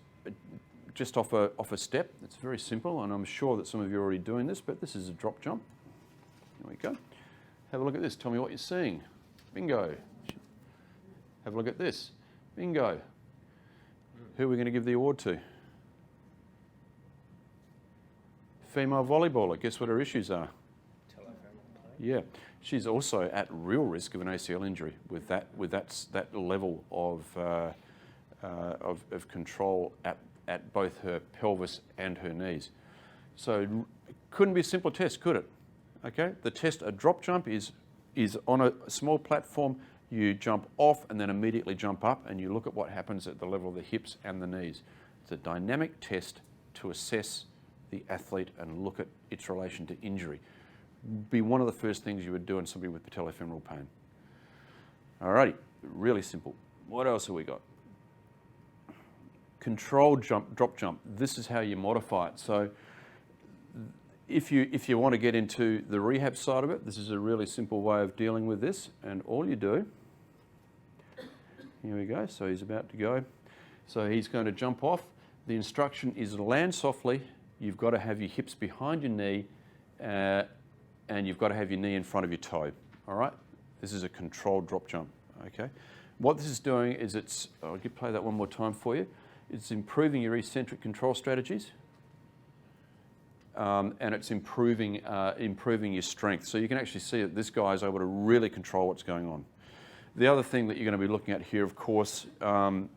just off a step. It's very simple, and I'm sure that some of you are already doing this, but this is a drop jump. There we go. Have a look at this. Tell me what you're seeing. Bingo. Have a look at this. Bingo. Who are we going to give the award to? Female volleyballer. Guess what her issues are? Yeah, she's also at real risk of an ACL injury with that level of control at both her pelvis and her knees. So it couldn't be a simpler test, could it? Okay, the test, a drop jump is on a small platform. You jump off and then immediately jump up, and you look at what happens at the level of the hips and the knees. It's a dynamic test to assess the athlete and look at its relation to injury. Be one of the first things you would do in somebody with patellofemoral pain. Alrighty, really simple. What else have we got? Controlled jump, drop jump. This is how you modify it. So if you want to get into the rehab side of it, this is a really simple way of dealing with this. And all you do, here we go, so he's about to go. So he's going to jump off. The instruction is land softly. You've got to have your hips behind your knee, and you've got to have your knee in front of your toe. All right? This is a controlled drop jump. Okay? What this is doing is I'll play that one more time for you. It's improving your eccentric control strategies, and it's improving your strength. So you can actually see that this guy is able to really control what's going on. The other thing that you're going to be looking at here, of course, and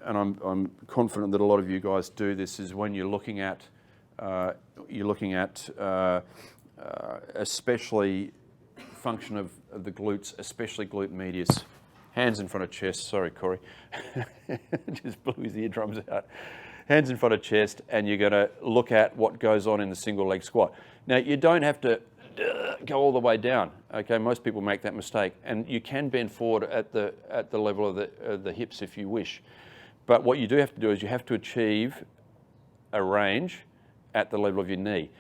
I'm confident that a lot of you guys do this, is when you're looking at especially function of the glutes, especially glute medius. Hands in front of chest. Sorry, Corey. Just blew his eardrums out. Hands in front of chest, and you're going to look at what goes on in the single leg squat. Now, you don't have to go all the way down. Okay, most people make that mistake, and you can bend forward at the level of the hips if you wish. But what you do have to do is you have to achieve a range at the level of your knee.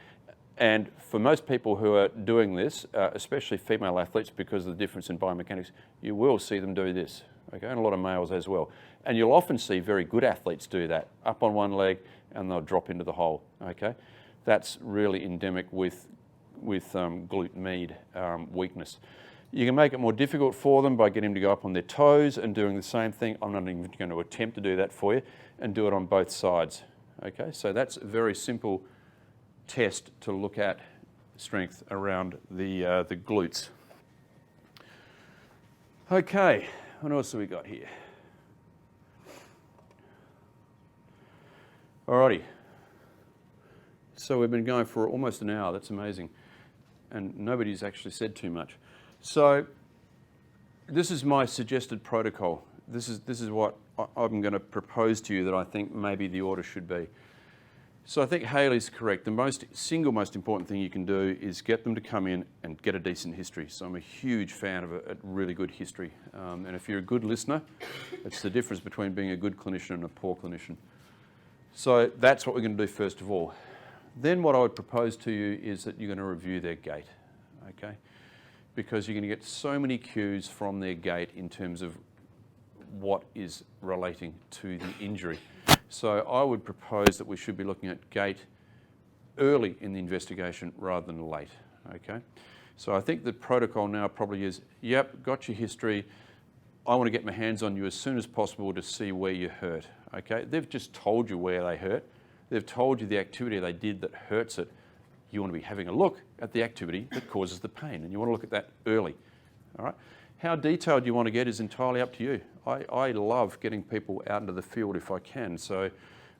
And for most people who are doing this, especially female athletes, because of the difference in biomechanics, you will see them do this, okay, and a lot of males as well. And you'll often see very good athletes do that, up on one leg, and they'll drop into the hole, okay? That's really endemic with glute med weakness. You can make it more difficult for them by getting them to go up on their toes and doing the same thing. I'm not even going to attempt to do that for you, and do it on both sides, okay? So that's a very simple test to look at strength around the glutes. Okay, what else have we got here? Alrighty. So we've been going for almost an hour. That's amazing, and nobody's actually said too much. So this is my suggested protocol. This is what I'm going to propose to you that I think maybe the order should be. So I think Hayley's correct. The single most important thing you can do is get them to come in and get a decent history. So I'm a huge fan of a really good history. And if you're a good listener, it's the difference between being a good clinician and a poor clinician. So that's what we're going to do first of all. Then what I would propose to you is that you're going to review their gait, okay? Because you're going to get so many cues from their gait in terms of what is relating to the injury. So I would propose that we should be looking at gait early in the investigation rather than late, okay? So I think the protocol now probably is, yep, got your history. I want to get my hands on you as soon as possible to see where you hurt, okay? They've just told you where they hurt. They've told you the activity they did that hurts it. You want to be having a look at the activity that causes the pain, and you want to look at that early, all right? How detailed you want to get is entirely up to you. I love getting people out into the field if I can. So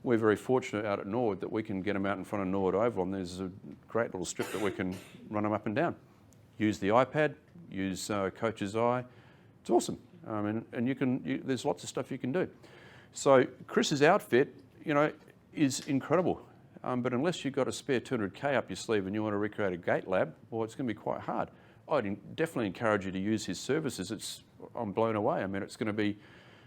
we're very fortunate out at Norwood that we can get them out in front of Norwood Oval, and there's a great little strip that we can run them up and down. Use the iPad, use Coach's Eye. It's awesome. And there's lots of stuff you can do. So Chris's outfit, is incredible. But unless you've got a spare 200K up your sleeve and you want to recreate a gait lab, well, it's going to be quite hard. I'd definitely encourage you to use his services. I'm blown away. It's going to be,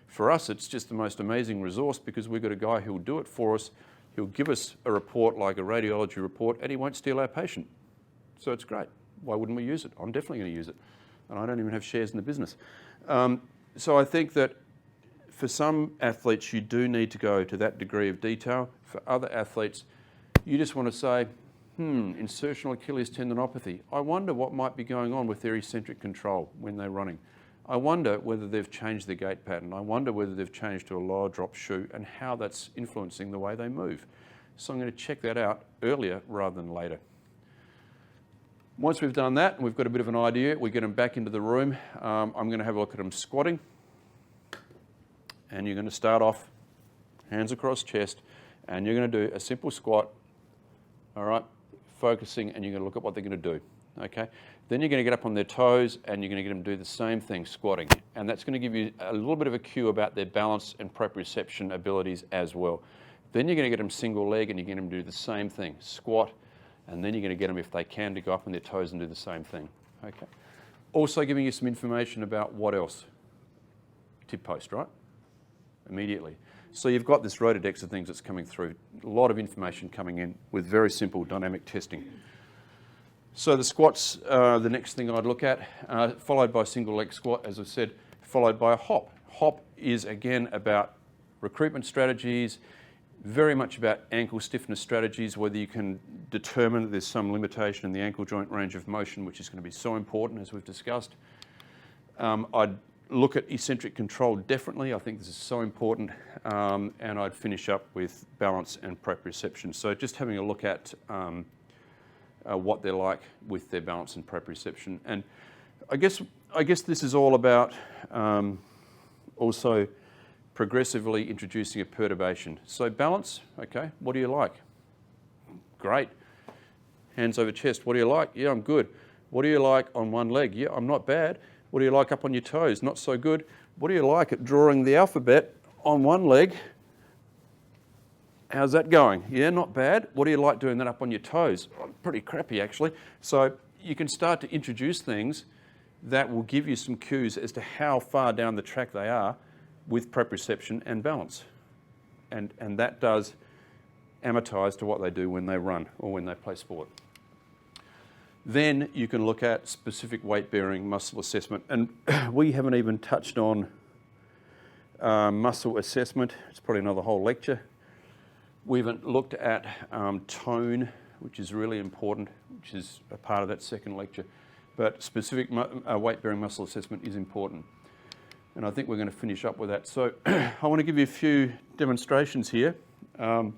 for us, it's just the most amazing resource because we've got a guy who'll do it for us. He'll give us a report like a radiology report and he won't steal our patient. So it's great. Why wouldn't we use it? I'm definitely going to use it. And I don't even have shares in the business. So I think that for some athletes, you do need to go to that degree of detail. For other athletes, you just want to say, insertional Achilles tendinopathy. I wonder what might be going on with their eccentric control when they're running. I wonder whether they've changed their gait pattern. I wonder whether they've changed to a lower drop shoe and how that's influencing the way they move. So I'm going to check that out earlier rather than later. Once we've done that and we've got a bit of an idea, we get them back into the room. I'm going to have a look at them squatting. And you're going to start off hands across chest and you're going to do a simple squat, all right, focusing, and you're going to look at what they're going to do, okay? Then you're going to get up on their toes and you're going to get them to do the same thing, squatting. And that's going to give you a little bit of a cue about their balance and proprioception abilities as well. Then you're going to get them single leg and you're going to do the same thing, squat, and then you're going to get them, if they can, to go up on their toes and do the same thing, okay? Also giving you some information about what else? Tib post, right? Immediately. So you've got this Rolodex of things that's coming through, a lot of information coming in with very simple dynamic testing. So the squats, the next thing I'd look at, followed by a single leg squat, as I said, followed by a hop. Hop is again about recruitment strategies, very much about ankle stiffness strategies, whether you can determine that there's some limitation in the ankle joint range of motion, which is going to be so important as we've discussed. I'd look at eccentric control definitely. I think this is so important. And I'd finish up with balance and proprioception. So just having a look at what they're like with their balance and proprioception. And I guess this is all about also progressively introducing a perturbation. So balance, okay, what do you like? Great. Hands over chest, what do you like? Yeah, I'm good. What do you like on one leg? Yeah, I'm not bad. What do you like up on your toes? Not so good. What do you like at drawing the alphabet on one leg? How's that going? Yeah, not bad. What do you like doing that up on your toes? Oh, pretty crappy, actually. So you can start to introduce things that will give you some cues as to how far down the track they are with proprioception and balance. And that does amortize to what they do when they run or when they play sport. Then you can look at specific weight-bearing muscle assessment. And we haven't even touched on muscle assessment. It's probably another whole lecture. We haven't looked at tone, which is really important, which is a part of that second lecture. But specific weight-bearing muscle assessment is important. And I think we're going to finish up with that. So I want to give you a few demonstrations here. We're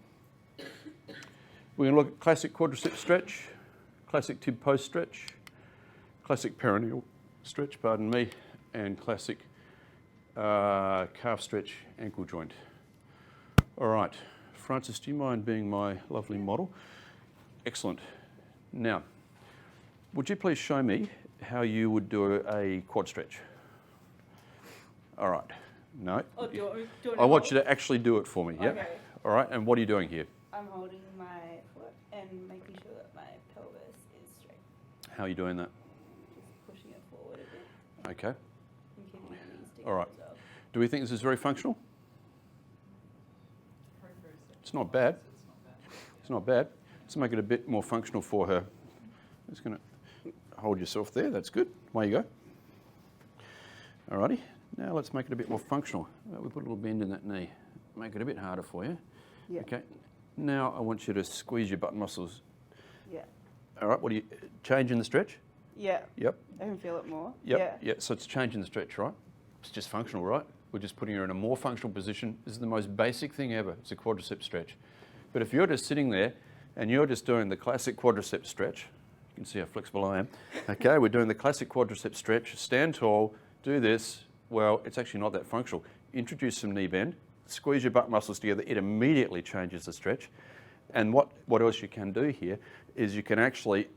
going to look at classic quadricep stretch, classic tib post stretch, classic perineal stretch, pardon me, and classic calf stretch ankle joint. All right, Francis, do you mind being my lovely model? Excellent. Now, would you please show me how you would do a quad stretch? All right. No. Oh, I want you to actually do it for me. Yeah. Okay. All right. And what are you doing here? I'm holding my foot and making sure that my pelvis is straight. How are you doing that? Just pushing it forward a bit Okay. and keeping my knees together. All right. as well. Do we think this is very functional? It's not bad. It's not bad. Let's make it a bit more functional for her. Just going to hold yourself there. That's good. Away you go. All righty. Now let's make it a bit more functional. We put a little bend in that knee. Make it a bit harder for you. Yeah. Okay. Now I want you to squeeze your butt muscles. Yeah. All right. What are you changing the stretch? Yeah. Yep. I can feel it more. Yep. Yeah. So it's changing the stretch, right? It's just functional, right? We're just putting her in a more functional position. This is the most basic thing ever. It's a quadricep stretch. But if you're just sitting there and you're just doing the classic quadricep stretch, you can see how flexible I am. Okay, we're doing the classic quadricep stretch. Stand tall, do this. Well, it's actually not that functional. Introduce some knee bend, squeeze your butt muscles together, it immediately changes the stretch. And what else you can do here is you can actually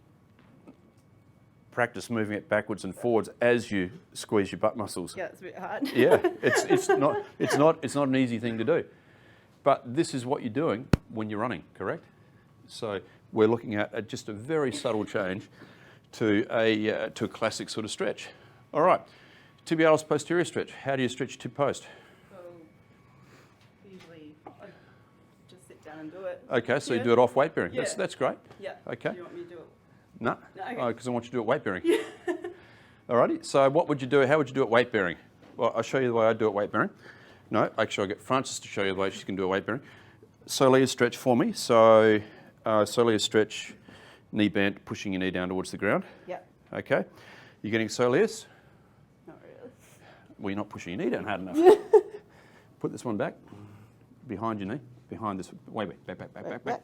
practice moving it backwards and forwards as you squeeze your butt muscles. Yeah, it's a bit hard. Yeah, it's not an easy thing to do. But this is what you're doing when you're running, correct? So we're looking at just a very subtle change to a classic sort of stretch. All right, tibialis posterior stretch. How do you stretch tib post? So usually I just sit down and do it. Okay, so you Yeah. do it off weight bearing. Yeah. That's great. Yeah. Okay. Do you want me to do it? No, No, okay. because I want you to do it weight bearing. Alrighty, so what would you do? How would you do it weight bearing? Well, I'll show you the way I do it weight bearing. No, actually I'll get Frances to show you the way she can do a weight bearing. Soleus stretch for me. So soleus stretch, knee bent, pushing your knee down towards the ground. Yeah. Okay, you're getting soleus. Not really. Well, you're not pushing your knee down hard enough. Put this one back, behind your knee, behind this, way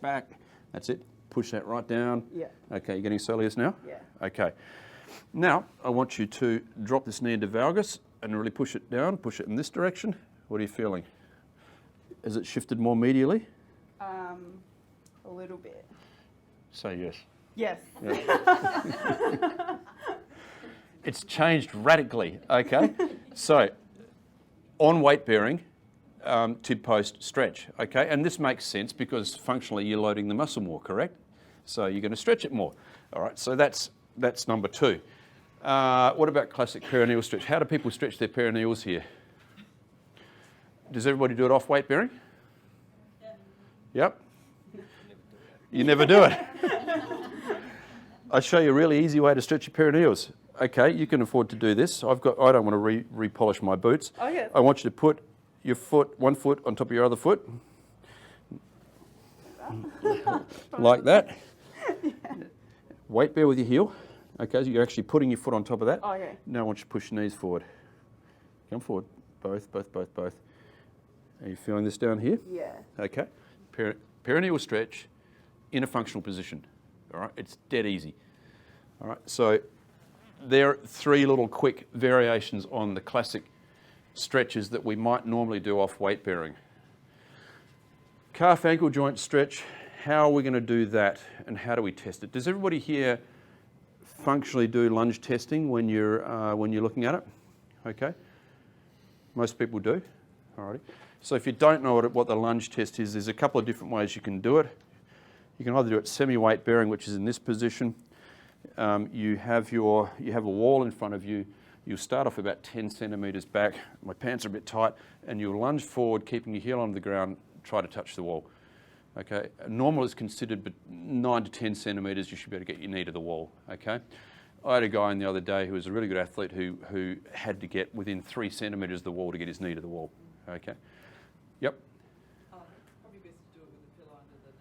back. That's it. Push that right down. Yeah. Okay, you're getting soleus now? Yeah. Okay. Now, I want you to drop this knee into valgus and really push it down, push it in this direction. What are you feeling? Has it shifted more medially? A little bit. Say yes. Yes. Yeah. It's changed radically, okay? So, on weight bearing, tib post stretch, okay? And this makes sense because functionally you're loading the muscle more, correct? So you're going to stretch it more. All right, so that's number two. What about classic perineal stretch? How do people stretch their perineals here? Does everybody do it off weight bearing? Yep. You never do it. I'll show you a really easy way to stretch your perineals. Okay, you can afford to do this. I don't want to repolish my boots. Oh, yes. I want you to put your one foot on top of your other foot. Like that. Weight bear with your heel. Okay, so you're actually putting your foot on top of that. Okay. Now I want you to push your knees forward. Come forward. Both. Are you feeling this down here? Yeah. Okay. Perineal stretch in a functional position. All right, it's dead easy. All right, so there are three little quick variations on the classic stretches that we might normally do off weight bearing. Calf ankle joint stretch, how are we going to do that and how do we test it? Does everybody here functionally do lunge testing when you're looking at it? Okay. Most people do. Alrighty. So if you don't know what the lunge test is, there's a couple of different ways you can do it. You can either do it semi-weight bearing, which is in this position. You have a wall in front of you. You'll start off about 10 centimetres back. My pants are a bit tight, and you'll lunge forward, keeping your heel on the ground. Try to touch the wall. Okay. Normal is considered 9 to 10 centimetres. You should be able to get your knee to the wall. Okay. I had a guy in the other day who was a really good athlete who had to get within 3 centimetres of the wall to get his knee to the wall. Okay. Yep. Probably best to do it with a pillow under the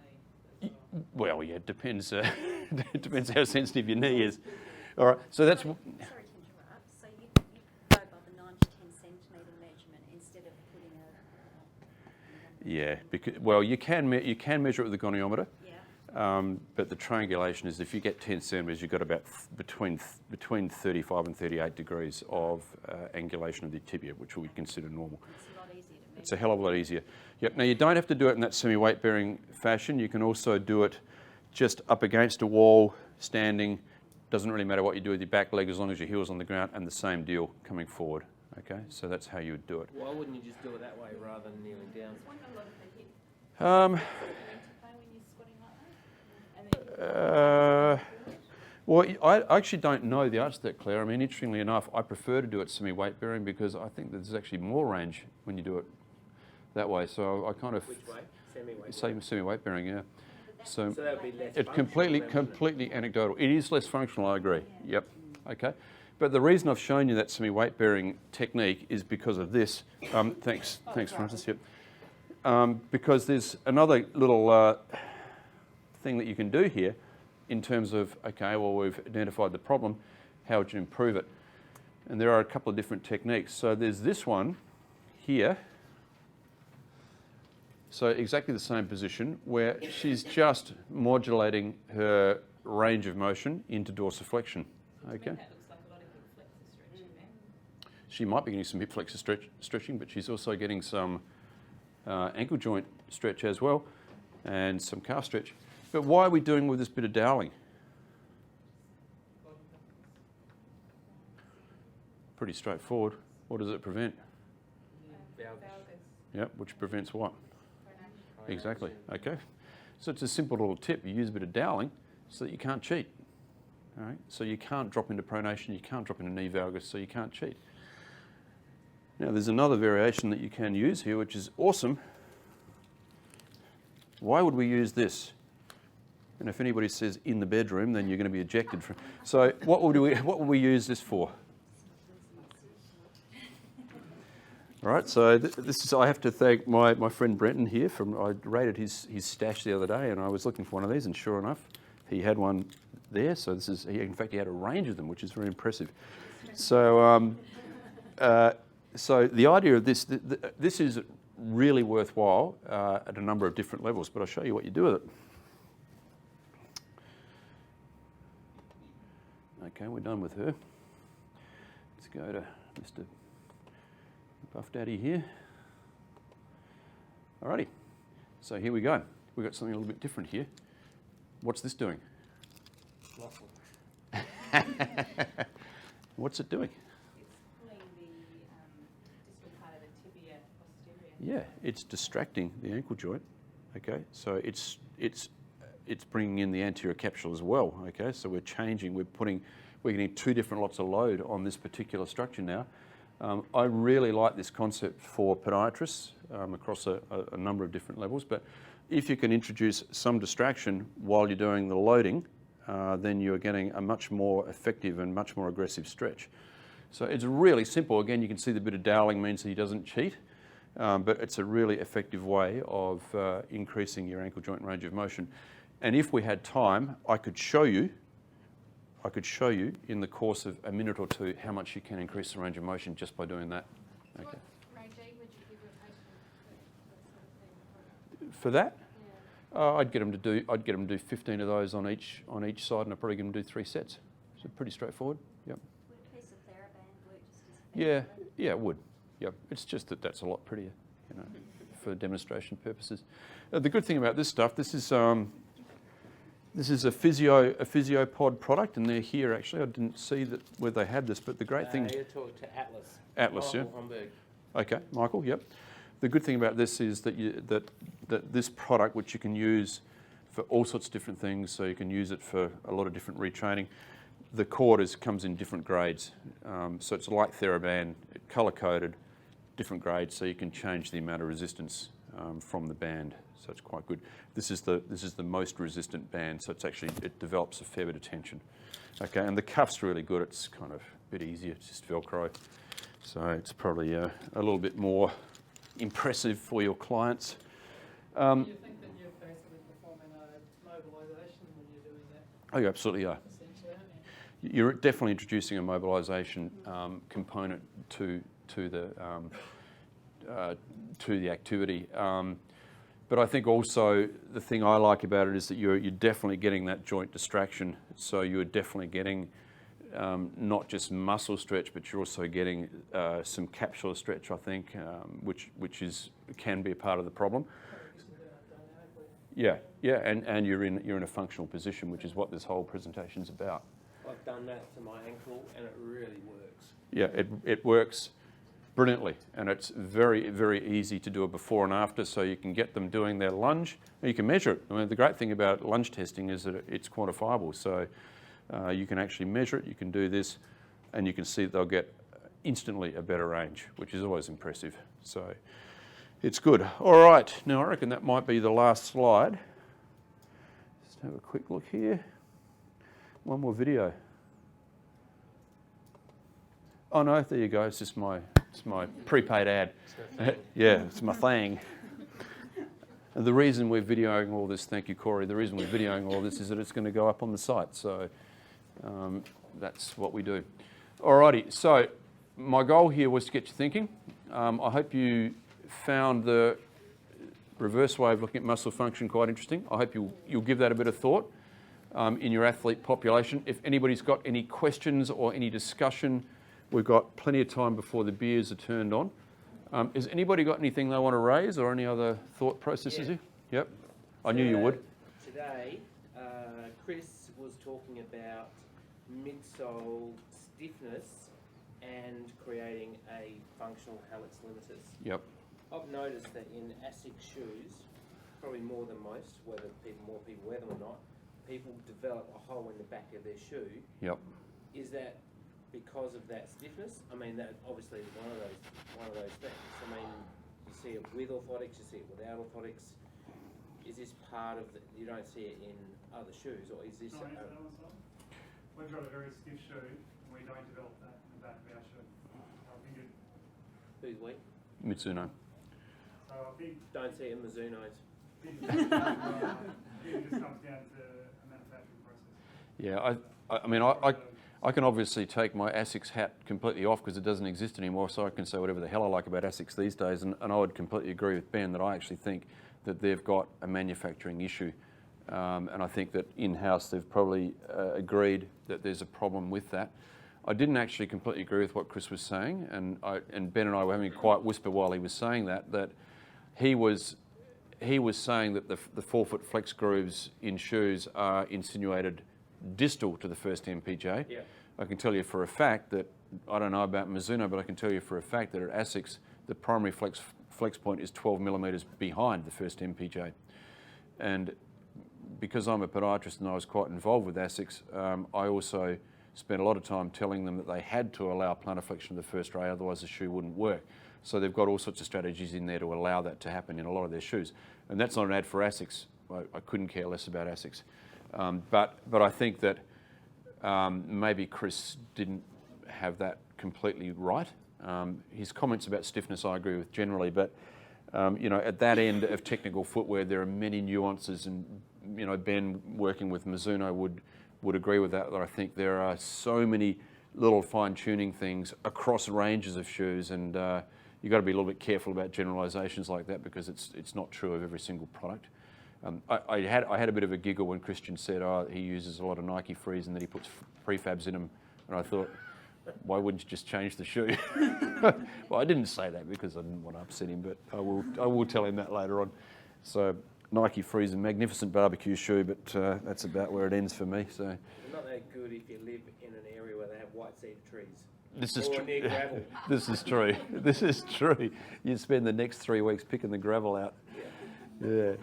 knee as well. Well, yeah, it depends. It depends how sensitive your knee is. All right. So that's. Sorry to interrupt. So you go by the 9 to 10 centimetre measurement instead of putting a... Yeah. Because you can measure it with a goniometer. Yeah. But the triangulation is if you get 10 centimetres, you've got about between 35 and 38 degrees of angulation of the tibia, which we consider normal. It's a lot easier to measure. It's a hell of a lot easier. Yep. Now you don't have to do it in that semi-weight bearing fashion. You can also do it just up against a wall, standing. Doesn't really matter what you do with your back leg as long as your heel's on the ground, and the same deal coming forward. Okay, so that's how you would do it. Why wouldn't you just do it that way rather than kneeling down? Well, I actually don't know the answer to that, Claire. I mean, interestingly enough, I prefer to do it semi-weight bearing because I think that there's actually more range when you do it that way. So I kind of Which way? Semi-weight. semi-weight bearing, yeah. So that would be less it's functional completely anecdotal. It is less functional, I agree. Yep. Okay. But the reason I've shown you that semi-weight bearing technique is because of this. Thanks, Francis. Yep. Because there's another little thing that you can do here in terms of, okay, well, we've identified the problem, how would you improve it? And there are a couple of different techniques. So there's this one here. So exactly the same position where she's just modulating her range of motion into dorsiflexion. Okay. That looks like a lot of hip flexor stretching there. She might be getting some hip flexor stretching, but she's also getting some ankle joint stretch as well, and some calf stretch. But why are we doing with this bit of doweling? Pretty straightforward. What does it prevent? Yep, which prevents what? Exactly. Okay. So it's a simple little tip. You use a bit of doweling so that you can't cheat. All right. So you can't drop into pronation, you can't drop into knee valgus, so you can't cheat. Now there's another variation that you can use here, which is awesome. Why would we use this? And if anybody says in the bedroom, then you're going to be ejected from. So what would we use this for? All right, so this is, I have to thank my friend Brenton here. I raided his stash the other day, and I was looking for one of these, and sure enough, he had one there. So in fact, he had a range of them, which is very impressive. So, so the idea of this, this is really worthwhile at a number of different levels, but I'll show you what you do with it. Okay, we're done with her. Let's go to Mr. Buff Daddy here. Alrighty, so here we go. We've got something a little bit different here. What's this doing? Muscle. What's it doing? It's pulling the distal part of the tibia posterior. Yeah, it's distracting the ankle joint. Okay, so it's bringing in the anterior capsule as well. Okay, so we're changing. We're getting two different lots of load on this particular structure now. I really like this concept for podiatrists across a number of different levels, but if you can introduce some distraction while you're doing the loading, then you're getting a much more effective and much more aggressive stretch. So it's really simple. Again, you can see the bit of doweling means that he doesn't cheat, but it's a really effective way of increasing your ankle joint range of motion. And if we had time, I could show you in the course of a minute or two how much you can increase the range of motion just by doing that. Okay. What regime would you give a patient for that sort of thing? For that, Yeah. I'd get them to do 15 of those on each side, and I'd probably get them to do 3 sets. So pretty straightforward. Yep. Would a piece of TheraBand work just as Yeah, effectively? yeah, it would. Yep. It's just that's a lot prettier, you know, for demonstration purposes. The good thing about this stuff, this is a physio pod product, and they're here actually. I didn't see that where they had this, but the great thing. You're talking to Atlas. Atlas, yeah. Homburg. Okay, Michael. Yep. The good thing about this is that that this product, which you can use for all sorts of different things, so you can use it for a lot of different retraining. The cord comes in different grades, so it's like TheraBand, color coded, different grades, so you can change the amount of resistance from the band. So it's quite good. This is the most resistant band, so it develops a fair bit of tension. Okay, and the cuff's really good. It's kind of a bit easier. It's just Velcro, so it's probably a little bit more impressive for your clients. Do you think that you're basically performing a mobilisation when you're doing that? Oh, you absolutely are. Essentially, aren't you? You're definitely introducing a mobilisation component to the activity. But I think also the thing I like about it is that you're definitely getting that joint distraction. So you're definitely getting not just muscle stretch, but you're also getting some capsular stretch, I think, which can be a part of the problem. Yeah, and you're in a functional position, which is what this whole presentation's about. I've done that to my ankle, and it really works. Yeah, it works brilliantly, and it's very, very easy to do a before and after, so you can get them doing their lunge, and you can measure it. I mean, the great thing about lunge testing is that it's quantifiable, so you can actually measure it, you can do this, and you can see that they'll get instantly a better range, which is always impressive. So it's good. All right, now I reckon that might be the last slide. Just have a quick look here. One more video. Oh no, there you go, it's just my prepaid ad. Yeah, it's my thing. And the reason we're videoing all this, thank you Corey, the reason we're videoing all this is that it's going to go up on the site, so that's what we do. Alrighty, so my goal here was to get you thinking. I hope you found the reverse way of looking at muscle function quite interesting. I hope you'll give that a bit of thought in your athlete population. If anybody's got any questions or any discussion, we've got plenty of time before the beers are turned on. Has anybody got anything they want to raise or any other thought processes Yeah. here? Yep. I knew you would. Today, Chris was talking about midsole stiffness and creating a functional hallux limitus. Yep. I've noticed that in ASICS shoes, probably more than most, whether more people wear them or not, people develop a hole in the back of their shoe. Yep. Is that because of that stiffness? I mean, that obviously is one of those things. I mean, you see it with orthotics, you see it without orthotics. Is this part of the, you don't see it in other shoes, or is this? No, we've got a very stiff shoe, and we don't develop that in the back of our shoe. I think it, Who's we? Mitsuno. so I think Don't see it in Mizuno's. it just comes down to a manufacturing process. Yeah, I mean, I can obviously take my ASICS hat completely off because it doesn't exist anymore, so I can say whatever the hell I like about ASICS these days, and I would completely agree with Ben that I actually think that they've got a manufacturing issue. And I think that in-house they've probably agreed that there's a problem with that. I didn't actually completely agree with what Chris was saying, and Ben and I were having a quiet whisper while he was saying that he was saying that the forefoot flex grooves in shoes are insinuated distal to the first MPJ. Yeah. I can tell you for a fact that, I don't know about Mizuno, but I can tell you for a fact that at ASICS, the primary flex point is 12 millimetres behind the first MPJ. And because I'm a podiatrist and I was quite involved with ASICS, I also spent a lot of time telling them that they had to allow plantar flexion of the first ray, otherwise the shoe wouldn't work. So they've got all sorts of strategies in there to allow that to happen in a lot of their shoes. And that's not an ad for ASICS. I couldn't care less about ASICS. But I think that maybe Chris didn't have that completely right. His comments about stiffness I agree with generally, but you know, at that end of technical footwear there are many nuances, and you know, Ben working with Mizuno would agree with that I think there are so many little fine-tuning things across ranges of shoes, and you've got to be a little bit careful about generalisations like that because it's not true of every single product. I had a bit of a giggle when Christian said, oh, he uses a lot of Nike Frees and that he puts prefabs in them, and I thought, why wouldn't you just change the shoe? Well, I didn't say that because I didn't want to upset him, but I will tell him that later on. So Nike Free's a magnificent barbecue shoe, but that's about where it ends for me. So They're not that good if you live in an area where they have white cedar trees. this is Or true. near gravel. This is true. This is true. You spend the next 3 weeks picking the gravel out. Yeah.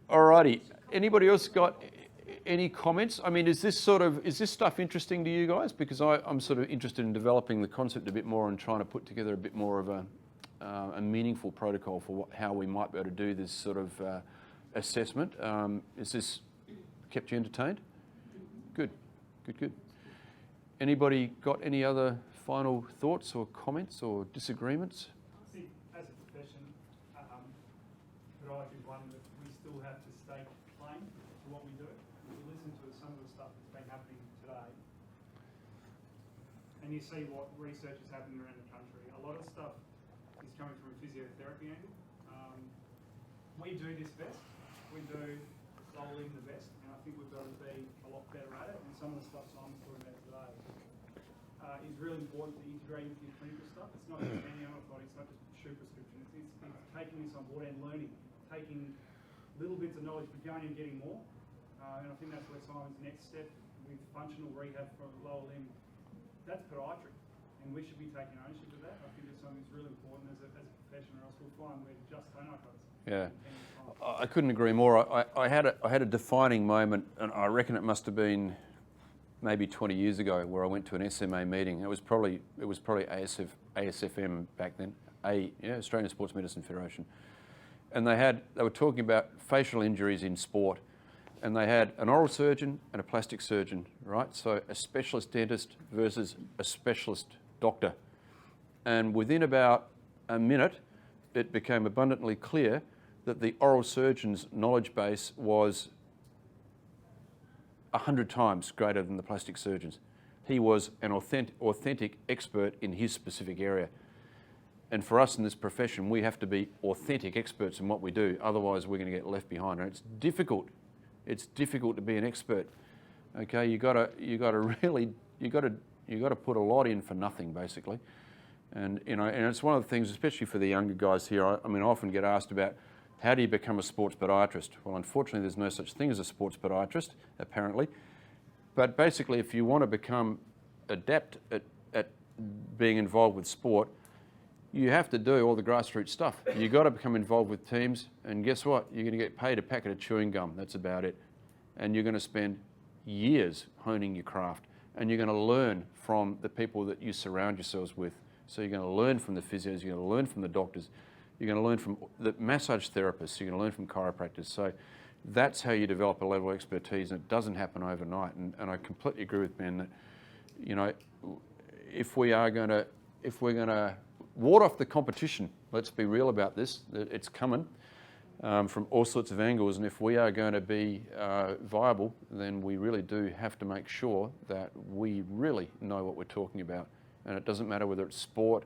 Alrighty. Anybody else got any comments? I mean, is this stuff interesting to you guys? Because I'm sort of interested in developing the concept a bit more and trying to put together a bit more of a meaningful protocol for how we might be able to do this sort of assessment. Is this kept you entertained? Good. Anybody got any other final thoughts or comments or disagreements? See, as a profession, podiatry is one that we still have to stay claim to what we do. If you listen to some of the stuff that's been happening today, and you see what research is happening around the country, a lot of stuff is coming from a physiotherapy angle. We do this best. We do solely the best, and I think we've got to be a lot better at it. And some of the stuff Simon's talking about today is really important to integrate into your clinical stuff. It's not just any orthotic, it's not just shoe prescription. It's taking this on board and learning, taking little bits of knowledge but going and getting more. And I think that's where Simon's next step with functional rehab for lower limb. That's podiatry, and we should be taking ownership of that. I think it's something that's really important as a profession, or else we'll find we're just toenails. Yeah, I couldn't agree more. I had a defining moment, and I reckon it must have been maybe 20 years ago, where I went to an SMA meeting. It was probably ASFM back then, Australian Sports Medicine Federation, and they were talking about facial injuries in sport, and they had an oral surgeon and a plastic surgeon, right? So a specialist dentist versus a specialist doctor, and within about a minute, it became abundantly clear that the oral surgeon's knowledge base was 100 times greater than the plastic surgeon's. He was an authentic expert in his specific area. And for us in this profession, we have to be authentic experts in what we do. Otherwise, we're going to get left behind. And it's difficult. It's difficult to be an expert. Okay, you got to put a lot in for nothing, basically. And and it's one of the things, especially for the younger guys here. I mean, I often get asked about how do you become a sports podiatrist. Well, unfortunately, there's no such thing as a sports podiatrist, apparently. But basically, if you want to become adept at being involved with sport, you have to do all the grassroots stuff. You've got to become involved with teams, and guess what? You're going to get paid a packet of chewing gum. That's about it. And you're going to spend years honing your craft, and you're going to learn from the people that you surround yourselves with. So you're going to learn from the physios, you're going to learn from the doctors, you're going to learn from the massage therapists, you're going to learn from chiropractors. So that's how you develop a level of expertise, and it doesn't happen overnight. And I completely agree with Ben that, if we're going to ward off the competition, let's be real about this, that it's coming from all sorts of angles, and if we are going to be viable, then we really do have to make sure that we really know what we're talking about. And it doesn't matter whether it's sport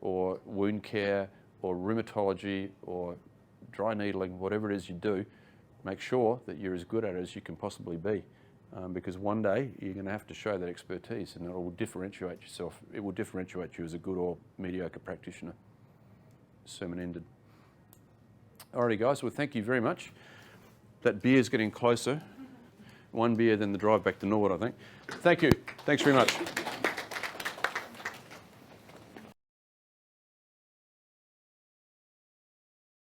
or wound care or rheumatology or dry needling, whatever it is you do, make sure that you're as good at it as you can possibly be. Because one day you're going to have to show that expertise, and it will differentiate yourself. It will differentiate you as a good or mediocre practitioner. Sermon ended. Alrighty guys, well thank you very much. That beer's getting closer. One beer, then the drive back to Norwood, I think. Thank you. Thanks very much.